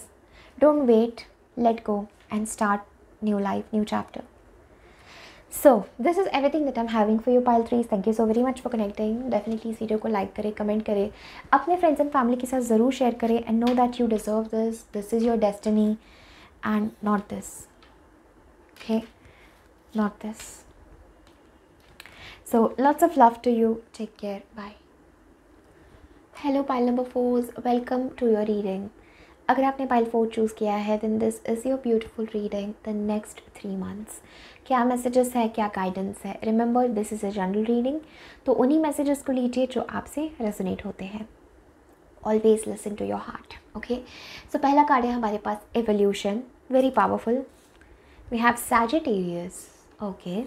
Don't wait, let go and start new life, new chapter. So this is everything that I'm having for you, pile 3. Thank you so very much for connecting. Definitely इस video को like करें, comment करें, अपने friends and family के साथ ज़रूर share करें. And know that you deserve this. This is your destiny and not this. Okay, not this. So lots of love to you. Take care. Bye. Hello pile number 4s, welcome to your reading. अगर आपने pile 4 choose किया है then this is your beautiful reading the next 3 months. क्या messages है, क्या guidance है. Remember this is a general reading, तो उन्हीं मैसेजेस को लीजिए जो आपसे रेजोनेट होते हैं. Always listen to your heart. Okay, so पहला कार्ड है हमारे पास evolution, very powerful. We have Sagittarius. Okay,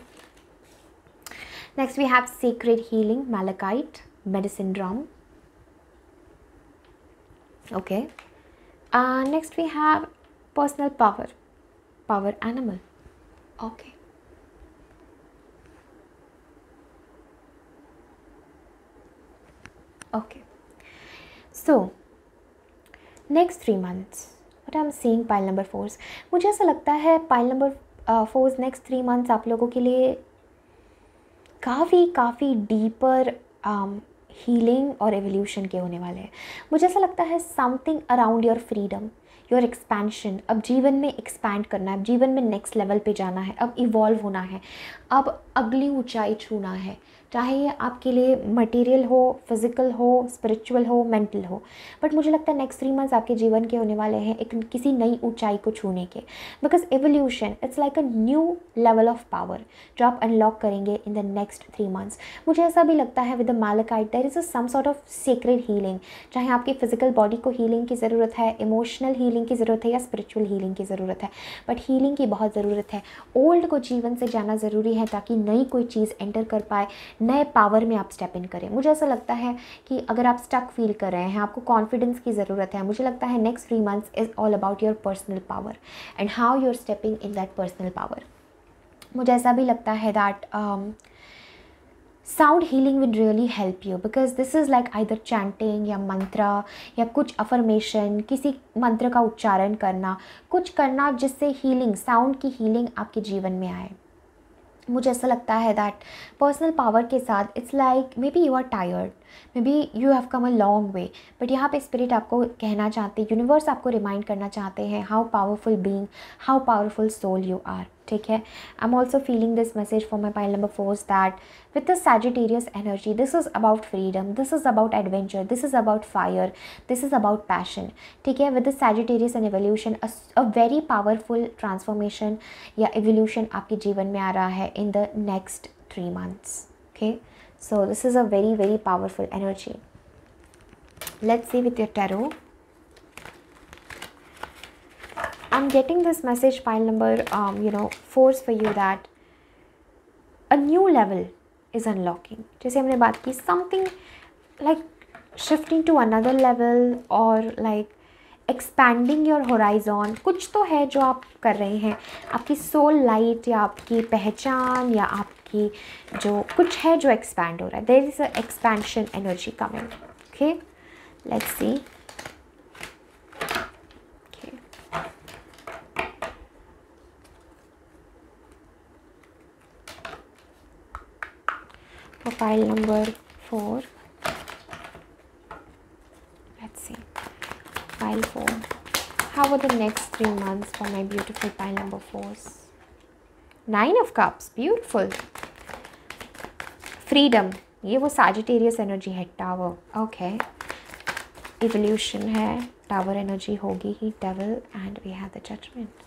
next we have secret healing, malachite, medicine drum. Okay, next we have personal power, power animal. Okay, okay, so next 3 months what I'm seeing pile number 4s. मुझे ऐसा लगता है pile number 4s next 3 months आप लोगों के लिए काफ़ी deeper healing और एवोल्यूशन के होने वाले हैं. मुझे ऐसा लगता है something around your freedom, your expansion. अब जीवन में एक्सपैंड करना है, अब जीवन में नेक्स्ट लेवल पे जाना है, अब इवॉल्व होना है, अब अगली ऊंचाई छूना है. चाहे ये आपके लिए मटेरियल हो, फिजिकल हो, स्पिरिचुअल हो, मेंटल हो. बट मुझे लगता है नेक्स्ट 3 months आपके जीवन के होने वाले हैं एक किसी नई ऊंचाई को छूने के. Because evolution it's like a new level of power जो आप अनलॉक करेंगे इन द नेक्स्ट 3 months. मुझे ऐसा भी लगता है with the malachite there is a some sort of secret healing. चाहे आपकी फिजिकल बॉडी को हीलिंग की ज़रूरत है, इमोशनल हीलिंग की ज़रूरत है या स्पिरिचुअल हीलिंग की ज़रूरत है, बट हीलिंग की बहुत ज़रूरत है. ओल्ड को जीवन से जाना ज़रूरी है ताकि नई कोई चीज़ एंटर कर पाए, नए पावर में आप स्टेप इन करें. मुझे ऐसा लगता है कि अगर आप स्टक फील कर रहे हैं, आपको कॉन्फिडेंस की ज़रूरत है, मुझे लगता है next 3 months is all about your personal power and how you are stepping in that personal power. मुझे ऐसा भी लगता है that sound healing will really help you because this is like either chanting या मंत्रा या कुछ अफर्मेशन, किसी मंत्र का उच्चारण करना, कुछ करना जिससे हीलिंग, साउंड की हीलिंग आपके जीवन में आए. मुझे ऐसा लगता है दैट पर्सनल पावर के साथ it's like maybe you are tired, maybe you have come a long way, but यहाँ पे स्पिरिट आपको कहना चाहते हैं, यूनिवर्स आपको रिमाइंड करना चाहते हैं how powerful being, how powerful soul you are. ठीक है, I am also feeling this message for my pile number 4 that with the Sagittarius energy, this is about freedom, this is about adventure, this is about fire, this is about passion. ठीक है, with the Sagittarius and evolution, a very powerful transformation या evolution आपके जीवन में आ रहा है in the next 3 months. Okay, so this is a very powerful energy. Let's see with your tarot. I'm getting this message pile number 4 for you that a new level is unlocking. जैसे हमने बात की something like shifting to another level or like expanding your horizon. कुछ तो है जो आप कर रहे हैं, आपकी soul light या आपकी पहचान या आपकी जो कुछ है जो expand हो रहा है. There is a expansion energy coming. Okay, let's see. For pile number 4, let's see, pile 4, how are the next 3 months for my beautiful pile number 4s? 9 of cups, beautiful. freedom, ये वो Sagittarius energy है, tower. Okay, evolution है, tower energy होगी ही, devil and we have the judgment.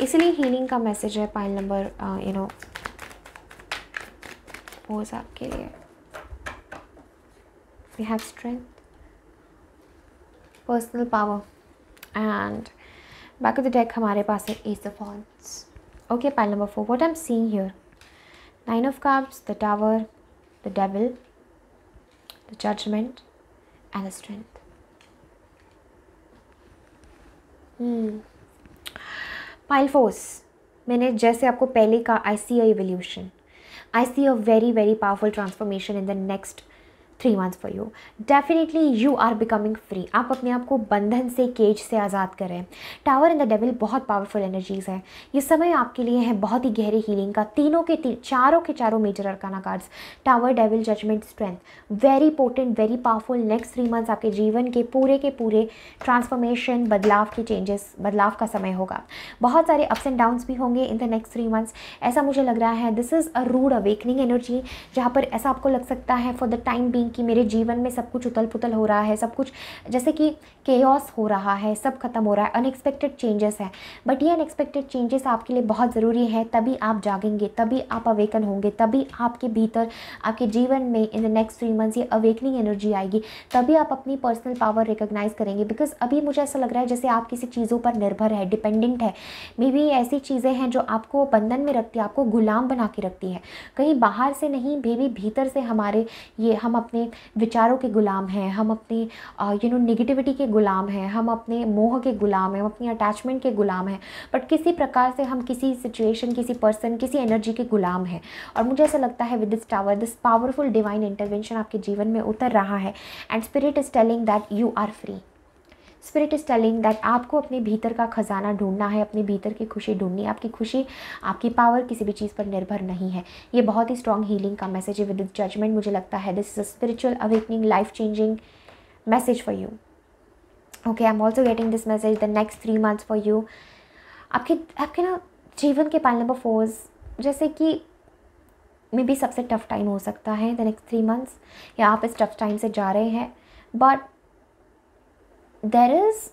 इसलिए healing का message है pile number 4 आपके लिए. we have strength, personal power, and back of the deck हमारे पास है Ace of Wands. Okay, pile number 4. What I'm seeing here, Nine of Cups, the Tower, the Devil, the Judgment, and the Strength. Pile 4. मैंने जैसे आपको पहले कहा, I see a evolution. I see a very very powerful transformation in the next 3 months for you. Definitely you are becoming free. आप अपने आप को बंधन से, केज से आज़ाद कर रहे हैं. टावर एंड द डेविल बहुत पावरफुल एनर्जीज हैं. ये समय आपके लिए है बहुत ही गहरे हीलिंग का. चारों के चारों major arcana cards, tower, devil, judgment, strength, very potent, very powerful. Next 3 months आपके जीवन के पूरे ट्रांसफॉर्मेशन, बदलाव के चेंजेस, बदलाव का समय होगा. बहुत सारे अप्स एंड डाउन्स भी होंगे इन द नेक्स्ट 3 मंथ्स. ऐसा मुझे लग रहा है this is a rude awakening energy, जहाँ पर ऐसा आपको लग सकता है फॉर द टाइम बीइंग कि मेरे जीवन में सब कुछ उथल पुथल हो रहा है, सब कुछ जैसे कि केओस हो रहा है, सब खत्म हो रहा है, अनएक्सपेक्टेड चेंजेस है. बट ये अनएक्सपेक्टेड चेंजेस आपके लिए बहुत ज़रूरी है. तभी आप जागेंगे, तभी आप अवेकन होंगे, तभी आपके भीतर, आपके जीवन में इन द नेक्स्ट 3 मंथ्स ये अवेकनिंग एनर्जी आएगी. तभी आप अपनी पर्सनल पावर रिकॉग्नाइज करेंगे. बिकॉज अभी मुझे ऐसा लग रहा है जैसे आप किसी चीज़ों पर निर्भर है, डिपेंडेंट है. मे बी ऐसी चीज़ें हैं जो आपको बंधन में रखती है, आपको गुलाम बना के रखती है. कहीं बाहर से नहीं, मे बी भीतर से हमारे ये हम अपने विचारों के गुलाम हैं, हम अपनी नेगेटिविटी के गुलाम हैं, हम अपने मोह के गुलाम हैं, हम अपनी अटैचमेंट के गुलाम हैं. बट किसी प्रकार से हम किसी सिचुएशन, किसी पर्सन, किसी एनर्जी के गुलाम हैं. और मुझे ऐसा लगता है with this tower, this powerful divine intervention आपके जीवन में उतर रहा है. And spirit is telling that you are free. Spirit is telling that आपको अपने भीतर का खजाना ढूंढना है, अपने भीतर की खुशी ढूंढनी है. आपकी खुशी, आपकी पावर किसी भी चीज़ पर निर्भर नहीं है. ये बहुत ही स्ट्रॉन्ग हीलिंग का मैसेज है विद दिस जजमेंट. मुझे लगता है this is a spiritual awakening, life changing message for you. Okay, I am also getting this message the next 3 months for you. आपके ना जीवन के पाइल नंबर 4 जैसे कि मे बी सबसे टफ टाइम हो सकता है द नेक्स्ट 3 मंथ्स, या आप इस टफ टाइम से जा रहे हैं. But there is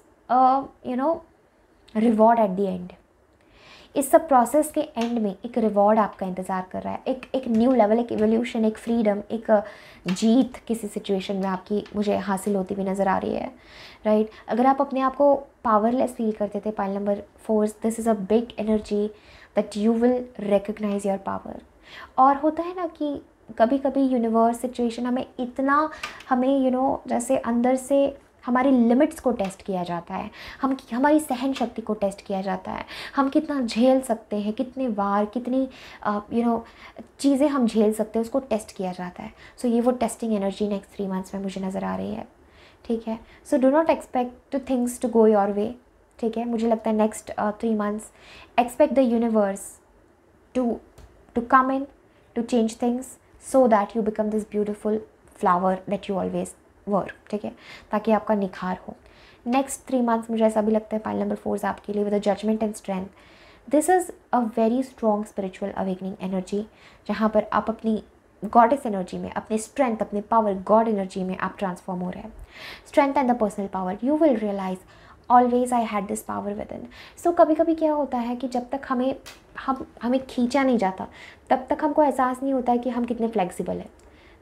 reward at the end. इस सब प्रोसेस के एंड में एक रिवॉर्ड आपका इंतज़ार कर रहा है. एक न्यू लेवल, एक एवोल्यूशन, एक फ्रीडम, एक जीत किसी सिचुएशन में आपकी मुझे हासिल होती हुई नज़र आ रही है. राइट, अगर आप अपने आप को पावरलेस फील करते थे, pile number 4, this is a big energy that you will recognize your power. और होता है ना कि कभी कभी यूनिवर्स, सिचुएशन हमें जैसे अंदर से हमारी लिमिट्स को टेस्ट किया जाता है. हमारी सहन शक्ति को टेस्ट किया जाता है. हम कितना झेल सकते हैं, कितने बार, कितनी चीज़ें हम झेल सकते हैं, उसको टेस्ट किया जाता है. सो ये वो टेस्टिंग एनर्जी नेक्स्ट 3 मंथ्स में मुझे नज़र आ रही है. ठीक है, so do not expect to things to go your way. ठीक है, मुझे लगता है next 3 months expect the universe to come in, to change things so that you become this beautiful flower that you always were. ठीक है, ताकि आपका निखार हो. नेक्स्ट 3 मंथ्स मुझे ऐसा भी लगता है पाइल नंबर 4 आपके लिए with the judgment and strength. This is a very strong spiritual awakening energy, जहाँ पर आप अपनी गॉडेस एनर्जी में, अपने स्ट्रेंथ, अपने पावर, गॉड एनर्जी में आप ट्रांसफॉर्म हो रहे हैं. Strength and the personal power, you will realize always I had this power within. So कभी कभी क्या होता है कि जब तक हमें खींचा नहीं जाता, तब तक हमको एहसास नहीं होता है कि हम कितने फ्लेक्सिबल हैं.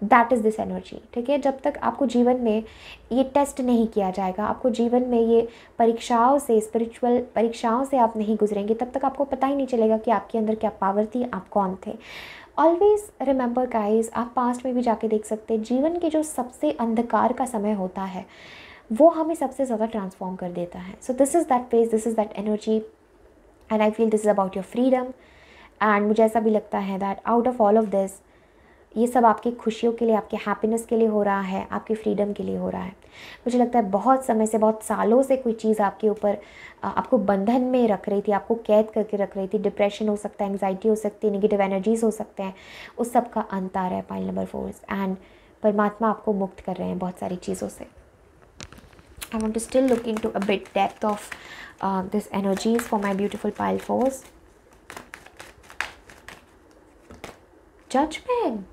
That is this energy. ठीक है, जब तक आपको जीवन में ये टेस्ट नहीं किया जाएगा, आपको जीवन में ये परीक्षाओं से, स्पिरिचुअल परीक्षाओं से आप नहीं गुजरेंगे, तब तक आपको पता ही नहीं चलेगा कि आपके अंदर क्या पावर थी, आप कौन थे. ऑलवेज रिमेंबर गाइज, आप पास्ट में भी जाके देख सकते हैं, जीवन के जो सबसे अंधकार का समय होता है वो हमें सबसे ज़्यादा ट्रांसफॉर्म कर देता है. So this is that phase, this is that energy, and I feel this is about your freedom. And मुझे ऐसा भी लगता है that out of all of this, ये सब आपकी खुशियों के लिए, आपके हैप्पीनेस के लिए हो रहा है, आपकी फ्रीडम के लिए हो रहा है. मुझे लगता है बहुत समय से, बहुत सालों से कोई चीज़ आपके ऊपर, आपको बंधन में रख रही थी, आपको कैद करके रख रही थी. डिप्रेशन हो सकता है, एंग्जाइटी हो सकती है, नेगेटिव एनर्जीज हो सकते हैं. उस सब का अंत आ रहा है पाइल नंबर 4. एंड परमात्मा आपको मुक्त कर रहे हैं बहुत सारी चीज़ों से. I want to still look into a bit depth of this energies for my beautiful pile 4. Judgment.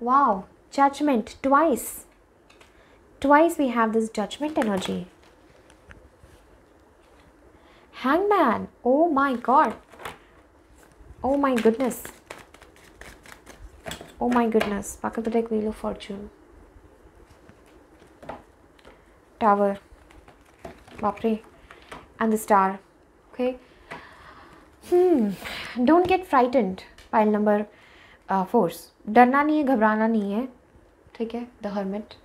Wow, judgment twice we have this judgment energy. Hangman, oh my god, oh my goodness. Oh my goodness, back of the deck, Wheel of Fortune, Tower, बाप रे, and the Star. Okay. Don't get frightened. Pile number 4. डरना नहीं है, घबराना नहीं है, ठीक है. The Hermit.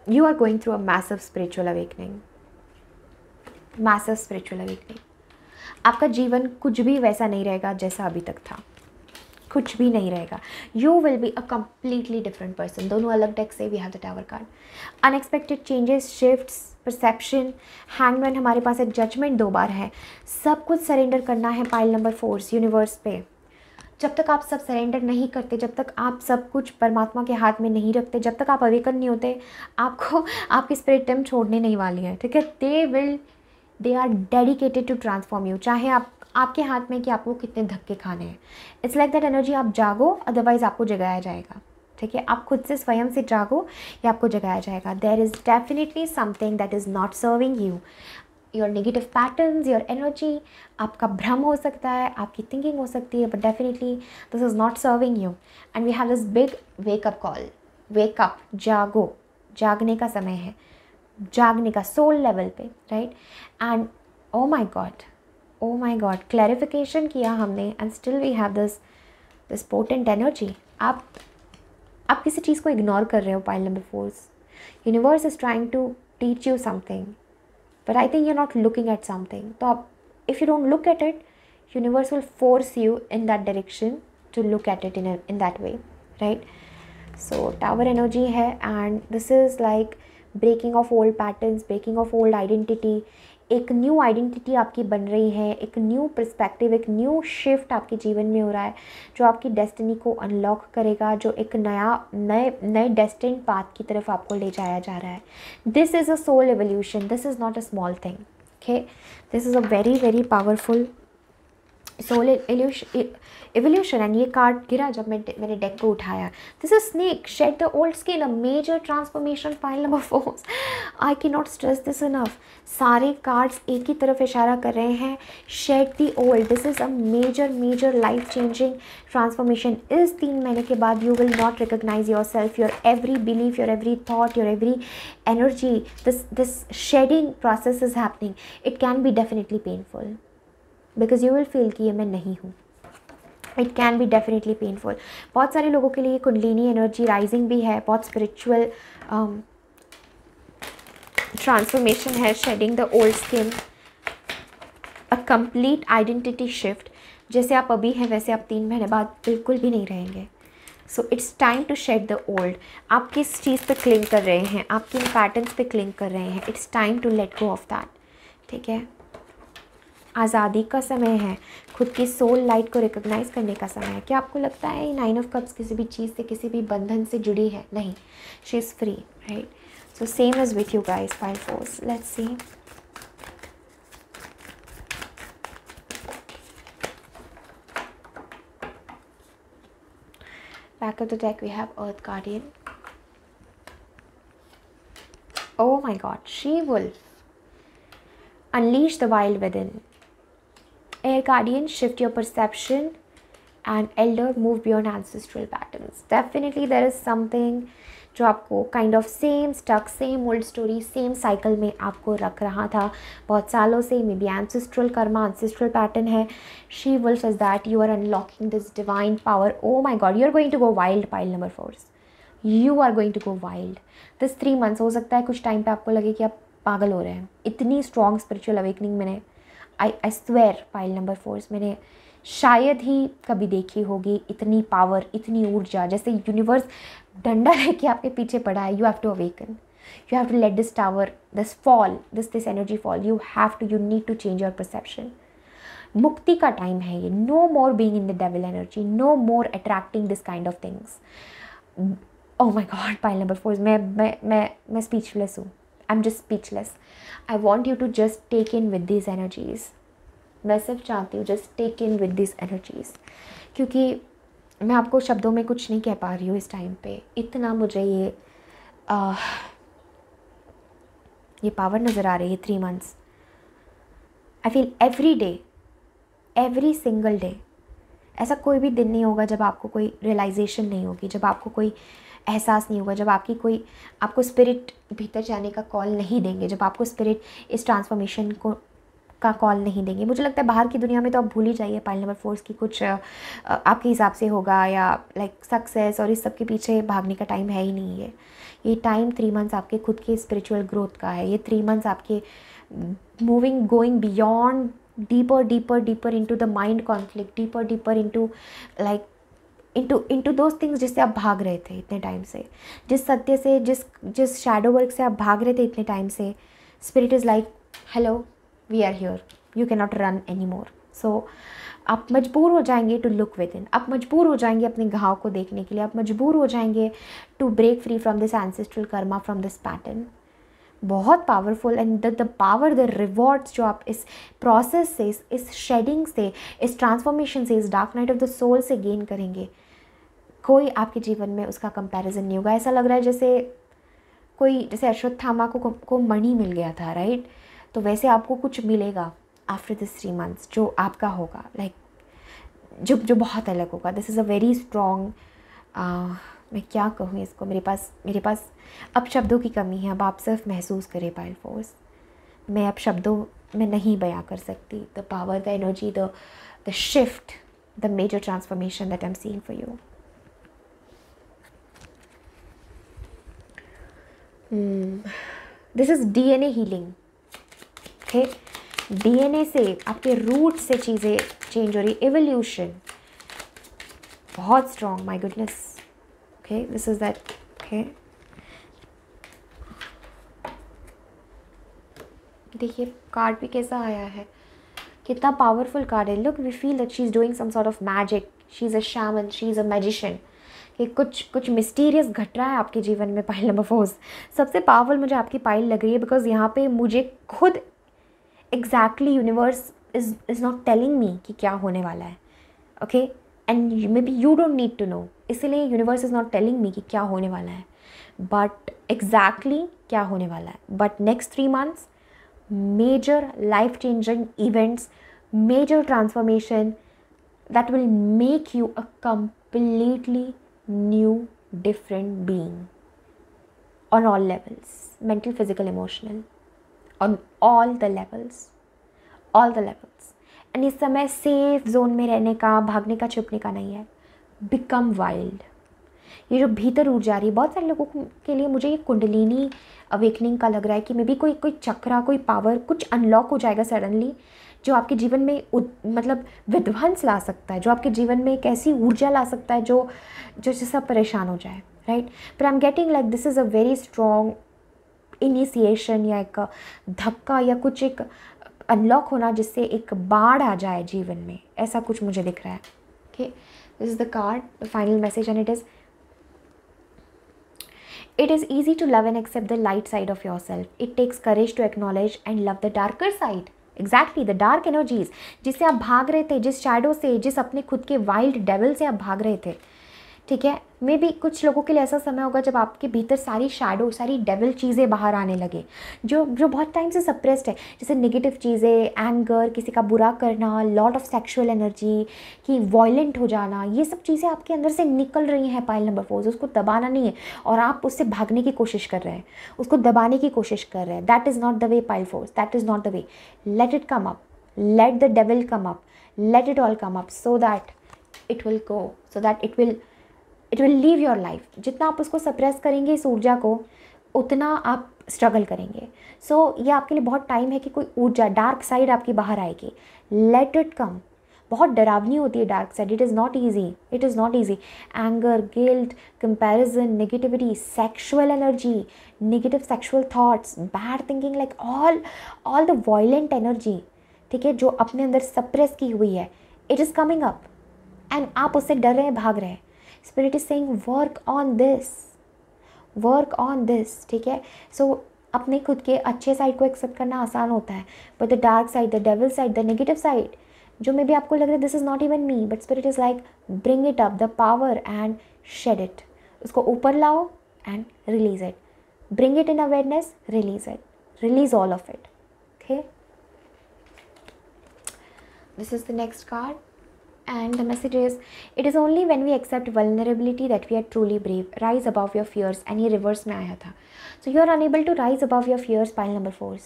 You are going through a massive spiritual awakening. Massive spiritual awakening. आपका जीवन कुछ भी वैसा नहीं रहेगा जैसा अभी तक था, कुछ भी नहीं रहेगा. You will be a completely different person. दोनों अलग डेक से we have the tower card. Unexpected changes, shifts, perception. Hangman हमारे पास है. जजमेंट 2 बार है. सब कुछ सरेंडर करना है पाइल नंबर 4 यूनिवर्स पे. जब तक आप सब सरेंडर नहीं करते, जब तक आप सब कुछ परमात्मा के हाथ में नहीं रखते, जब तक आप अवेकन नहीं होते, आपको आपकी स्पिरिट टीम छोड़ने नहीं वाली है, ठीक है. They are dedicated to transform you. चाहे आपके हाथ में कि आपको कितने धक्के खाने हैं. It's like that energy. आप जागो, अदरवाइज आपको जगाया जाएगा, ठीक है. आप खुद से स्वयं से जागो या आपको जगाया जाएगा. There is definitely something that is not serving you. Your negative patterns, your energy, आपका भ्रम हो सकता है, आपकी थिंकिंग हो सकती है, but definitely this is not serving you. And we have this big wake up call. Wake up, जागो. जागने का समय है, जागने का, सोल लेवल पे, right. And oh my god, clarification किया हमने and still we have this potent energy. आप किसी चीज़ को इग्नोर कर रहे हो. Pile number 4. Universe is trying to teach you something, but I think you are not looking eight something. तो आप, if you don't look at it, universe will force you in that direction to look at it in that way, right. So tower energy है and this is like breaking of old patterns, breaking of old identity. एक new identity आपकी बन रही है, एक new perspective, एक new shift आपके जीवन में हो रहा है जो आपकी डेस्टिनी को अनलॉक करेगा, जो एक नए डेस्टिन्ड पाथ की तरफ आपको ले जाया जा रहा है. This is a soul evolution. This is not a small thing, okay. This is a very very powerful soul evolution. And ये कार्ड गिरा जब मैंने डेक को उठाया. This is snake, shed the old skin, a major transformation. Pile number 4. I can not stress this enough. सारे cards एक ही तरफ इशारा कर रहे हैं, shed the old. This is a major life changing transformation. इस 3 महीने के बाद you will not recognise yourself, your every belief, your every thought, your every energy. This shedding process is happening. It can be definitely painful because you will feel कि ये मैं नहीं हूँ. It can be definitely painful. बहुत सारे लोगों के लिए कुंडलिनी एनर्जी राइजिंग भी है, बहुत स्पिरिचुअल ट्रांसफॉर्मेशन है. Shedding the old skin, a complete identity shift. जैसे आप अभी हैं वैसे आप 3 महीने बाद बिल्कुल भी नहीं रहेंगे. So it's time to shed the old. आप किस चीज़ पे क्लिंग कर रहे हैं, आप किन पैटर्न्स पे क्लिंग कर रहे हैं, it's time to let go of that, ठीक है. आज़ादी का समय है, खुद की सोल लाइट को रिकॉग्नाइज करने का समय है. क्या आपको लगता है 9 ऑफ कप्स किसी भी चीज़ से, किसी भी बंधन से जुड़ी है? नहीं, she is free, right. So same is with you guys. Pile 4. Let's see. Back of the deck we have Earth Guardian. Oh my God, She-Wolf. Unleash the wild within. Air Guardian, shift your perception. And Elder, move beyond ancestral patterns. Definitely there is something जो आपको kind of same stuck, same old story, same cycle में आपको रख रहा था बहुत सालों से. May be ancestral karma, ancestral pattern है. She-Wolf is that you are unlocking this divine power. Oh my God, you are going to go wild. Pile number 4. You are going to go wild. This 3 months हो सकता है कुछ time पे आपको लगे कि आप पागल हो रहे हैं. इतनी स्ट्रॉन्ग स्पिरिचुअल अवेकनिंग मैंने आई स्वेयर पाइल नंबर 4 मैंने शायद ही कभी देखी होगी. इतनी पावर, इतनी ऊर्जा, जैसे यूनिवर्स डंडा लेके आपके पीछे पड़ा है. You have to awaken, you have to let this tower, this fall, this energy fall. You need to change your perception. मुक्ति का टाइम है ये. No more being in the devil energy, no more attracting this kind of things. Oh my God, pile number 4. मैं speechless हूँ. I am just speechless. I want you to just take in with this energies. मैं सिर्फ चाहती हूँ just take in with this energies, क्योंकि मैं आपको शब्दों में कुछ नहीं कह पा रही हूँ इस टाइम पे. इतना मुझे ये पावर नज़र आ रही है. 3 months I feel every day, every single day, ऐसा कोई भी दिन नहीं होगा जब आपको कोई रियलाइजेशन नहीं होगी, जब आपको कोई एहसास नहीं होगा, जब आपको स्पिरिट भीतर जाने का कॉल नहीं देंगे, जब आपको स्पिरिट इस ट्रांसफॉर्मेशन का कॉल नहीं देंगे। मुझे लगता है बाहर की दुनिया में तो आप भूल ही जाइए पाइल नंबर 4 की कुछ आपके हिसाब से होगा, या लाइक सक्सेस और इस सब के पीछे भागने का टाइम है ही नहीं है। ये टाइम 3 मंथ्स आपके खुद के स्पिरिचुअल ग्रोथ का है। ये 3 मंथ्स आपके going beyond deeper into the mind conflict, deeper into like into those things जिससे आप भाग रहे थे इतने टाइम से, जिस सत्य से, जिस शैडो वर्क से आप भाग रहे थे इतने टाइम से। Spirit is like hello, we are here, you can not run any more. So आप मजबूर हो जाएंगे टू लुक विद इन, आप मजबूर हो जाएंगे अपने घाव को देखने के लिए, आप मजबूर हो जाएंगे to break free from this ancestral karma, from this pattern. बहुत powerful, and the power, the rewards जो आप इस प्रोसेस से, इस शेडिंग से, इस ट्रांसफॉर्मेशन से, इस dark night of the soul से गेन करेंगे, कोई आपके जीवन में उसका कंपैरिजन नहीं होगा। ऐसा लग रहा है जैसे अश्वत्थामा को मणि मिल गया था, राइट? तो वैसे आपको कुछ मिलेगा आफ्टर दिस 3 मंथ्स जो आपका होगा, लाइक जो बहुत अलग होगा। This is a very strong, मैं क्या कहूँ इसको, मेरे पास अब शब्दों की कमी है। अब आप सिर्फ महसूस करें पाइल फोर्स, मैं अब शब्दों में नहीं बयां कर सकती the power, the energy, the shift, the major transformation that I am seeing for you. This is DNA healing. Okay, DNA से, आपके रूट से चीज़ें चेंज हो रही, एवोल्यूशन बहुत strong, my goodness. Okay, this is that. Okay, देखिए card भी कैसा आया है, कितना पावरफुल कार्ड है। Look, we feel that she is doing some sort of magic, she is a shaman, she is a magician. कि कुछ मिस्टीरियस घट रहा है आपके जीवन में। पाइल नंबर 4 सबसे पावरफुल मुझे आपकी पाइल लग रही है, बिकॉज यहाँ पे मुझे खुद exactly universe is not telling me कि क्या होने वाला है। Okay, and maybe you don't need to know, इसलिए universe is not telling me कि क्या होने वाला है, बट एग्जैक्टली क्या होने वाला है। But next 3 months major life changing events, major transformation that will make you a completely new, different being on all levels, mental, physical, emotional, on all the levels, and इस समय safe zone में रहने का, भागने का, छुपने का नहीं है। Become wild. ये जो भीतर ऊर्जा आ रही है, बहुत सारे लोगों के लिए मुझे ये कुंडलिनी अवेकनिंग का लग रहा है कि मे बी कोई चक्रा, कोई पावर, कुछ अनलॉक हो जाएगा सडनली, जो आपके जीवन में मतलब विध्वंस ला सकता है, जो आपके जीवन में एक ऐसी ऊर्जा ला सकता है जो जिससे आप परेशान हो जाए, राइट? पर आई am getting like this is a very strong initiation, या एक धक्का, या कुछ एक अनलॉक होना जिससे एक बाढ़ आ जाए जीवन में, ऐसा कुछ मुझे दिख रहा है। Okay, this is the card, the final message, and it is easy to love and accept the light side of yourself. It takes courage to acknowledge and love the darker side. Exactly, the dark energies जिससे आप भाग रहे थे, जिस shadow से, जिस अपने खुद के वाइल्ड डेविल से आप भाग रहे थे। ठीक है, मे बी कुछ लोगों के लिए ऐसा समय होगा जब आपके भीतर सारी शैडो, सारी डेविल चीज़ें बाहर आने लगे, जो बहुत टाइम से सप्रेस्ड है, जैसे नेगेटिव चीज़ें, एंगर, किसी का बुरा करना, लॉट ऑफ सेक्सुअल एनर्जी, कि वॉयलेंट हो जाना, ये सब चीज़ें आपके अंदर से निकल रही हैं पाइल नंबर 4। उसको दबाना नहीं है, और आप उससे भागने की कोशिश कर रहे हैं, उसको दबाने की कोशिश कर रहे हैं। That is not the way pile 4, that is not the way. Let it come up, let the devil come up, let it all come up, so that it will go, so that it will leave your life. जितना आप उसको suppress करेंगे इस ऊर्जा को, उतना आप struggle करेंगे। सो ये आपके लिए बहुत टाइम है कि कोई ऊर्जा, डार्क साइड आपकी बाहर आएगी। Let it come. बहुत डरावनी होती है dark side, it is not easy, it is not easy. Anger, guilt, comparison, negativity, sexual energy, negative sexual thoughts, bad thinking, like all the violent energy, ठीक है, जो अपने अंदर सप्रेस की हुई है, it is coming up, and आप उससे डर रहे हैं, भाग रहे हैं। Spirit is saying work on this, work on this, ठीक है। सो अपने खुद के अच्छे साइड को एक्सेप्ट करना आसान होता है, but the dark side, the devil side, the negative side, जो मे बी आपको लग रहा है this is not even me, but spirit is like bring it up, the power, and shed it. उसको ऊपर लाओ and release it, bring it in awareness, release it, release all of it. Okay, this is the next card, And the message is, it is only when we accept vulnerability that we are truly brave. Rise above your fears. And ये reverse में आया था. So you are unable to rise above your fears, pile number 4.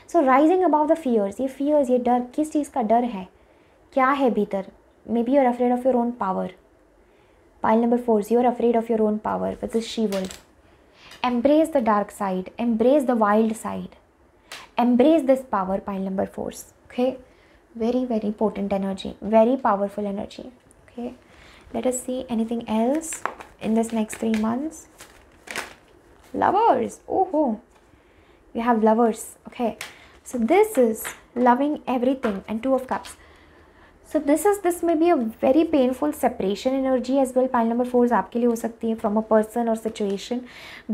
So rising above the fears, ये fears, ये डर, किस चीज़ का डर है, क्या है भीतर? Maybe you are afraid of your own power. Pile number 4, you are afraid of your own power, which is she-wolf. Embrace the dark side. Embrace the wild side. Embrace this power, pile number 4. Okay. Very, very potent energy, very powerful energy. Okay, let us see anything else in this next 3 months. Lovers. Oh, you have lovers. Okay, so this is loving everything, and 2 of cups. So this may be a very painful separation energy as well. Pile number 4 आपके लिए हो सकती है from a person or situation,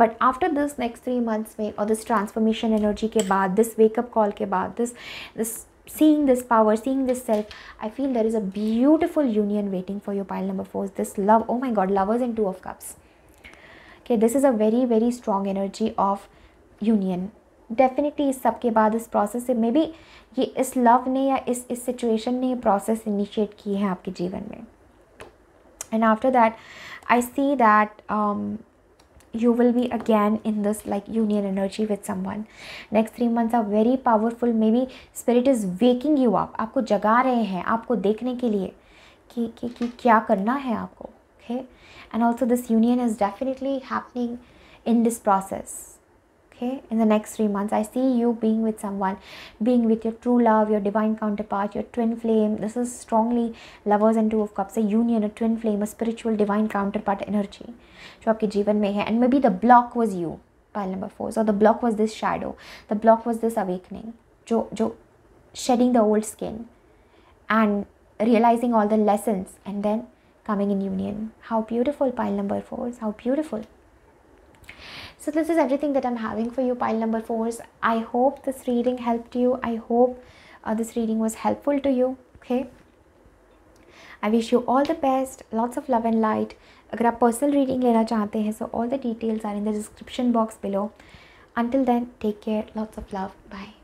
but after this next 3 months में, और this transformation energy के बाद, this wake up call के बाद, this seeing this power, seeing this self, I feel there is a beautiful union waiting for you, pile number 4. This love, oh my god, lovers and 2 of cups. Okay, this is a very, very strong energy of union. Definitely इस सब के बाद, इस process से, maybe ये इस love ने या इस situation ने ये process initiate की है आपके जीवन में. And after that, I see that you will be again in this like union energy with someone. Next 3 months are very powerful. Maybe spirit is waking you up. आपको जगा रहे हैं, आपको देखने के लिए कि क्या करना है आपको. Okay, and also this union is definitely happening in this process. Okay, in the next 3 months, I see you being with someone, being with your true love, your divine counterpart, your twin flame. This is strongly lovers and 2 of cups, a union, a twin flame, a spiritual divine counterpart energy जो आपके जीवन में है. And maybe the block was you, pile number 4. So the block was this shadow, the block was this awakening, जो shedding the old skin and realizing all the lessons and then coming in union. How beautiful, pile number 4. How beautiful. So this is everything that I'm having for you, pile number 4s. I hope this reading helped you. I hope this reading was helpful to you. Okay, I wish you all the best, lots of love and light. अगर आप personal reading लेना चाहते हैं, so all the details are in the description box below. Until then, take care, lots of love, bye.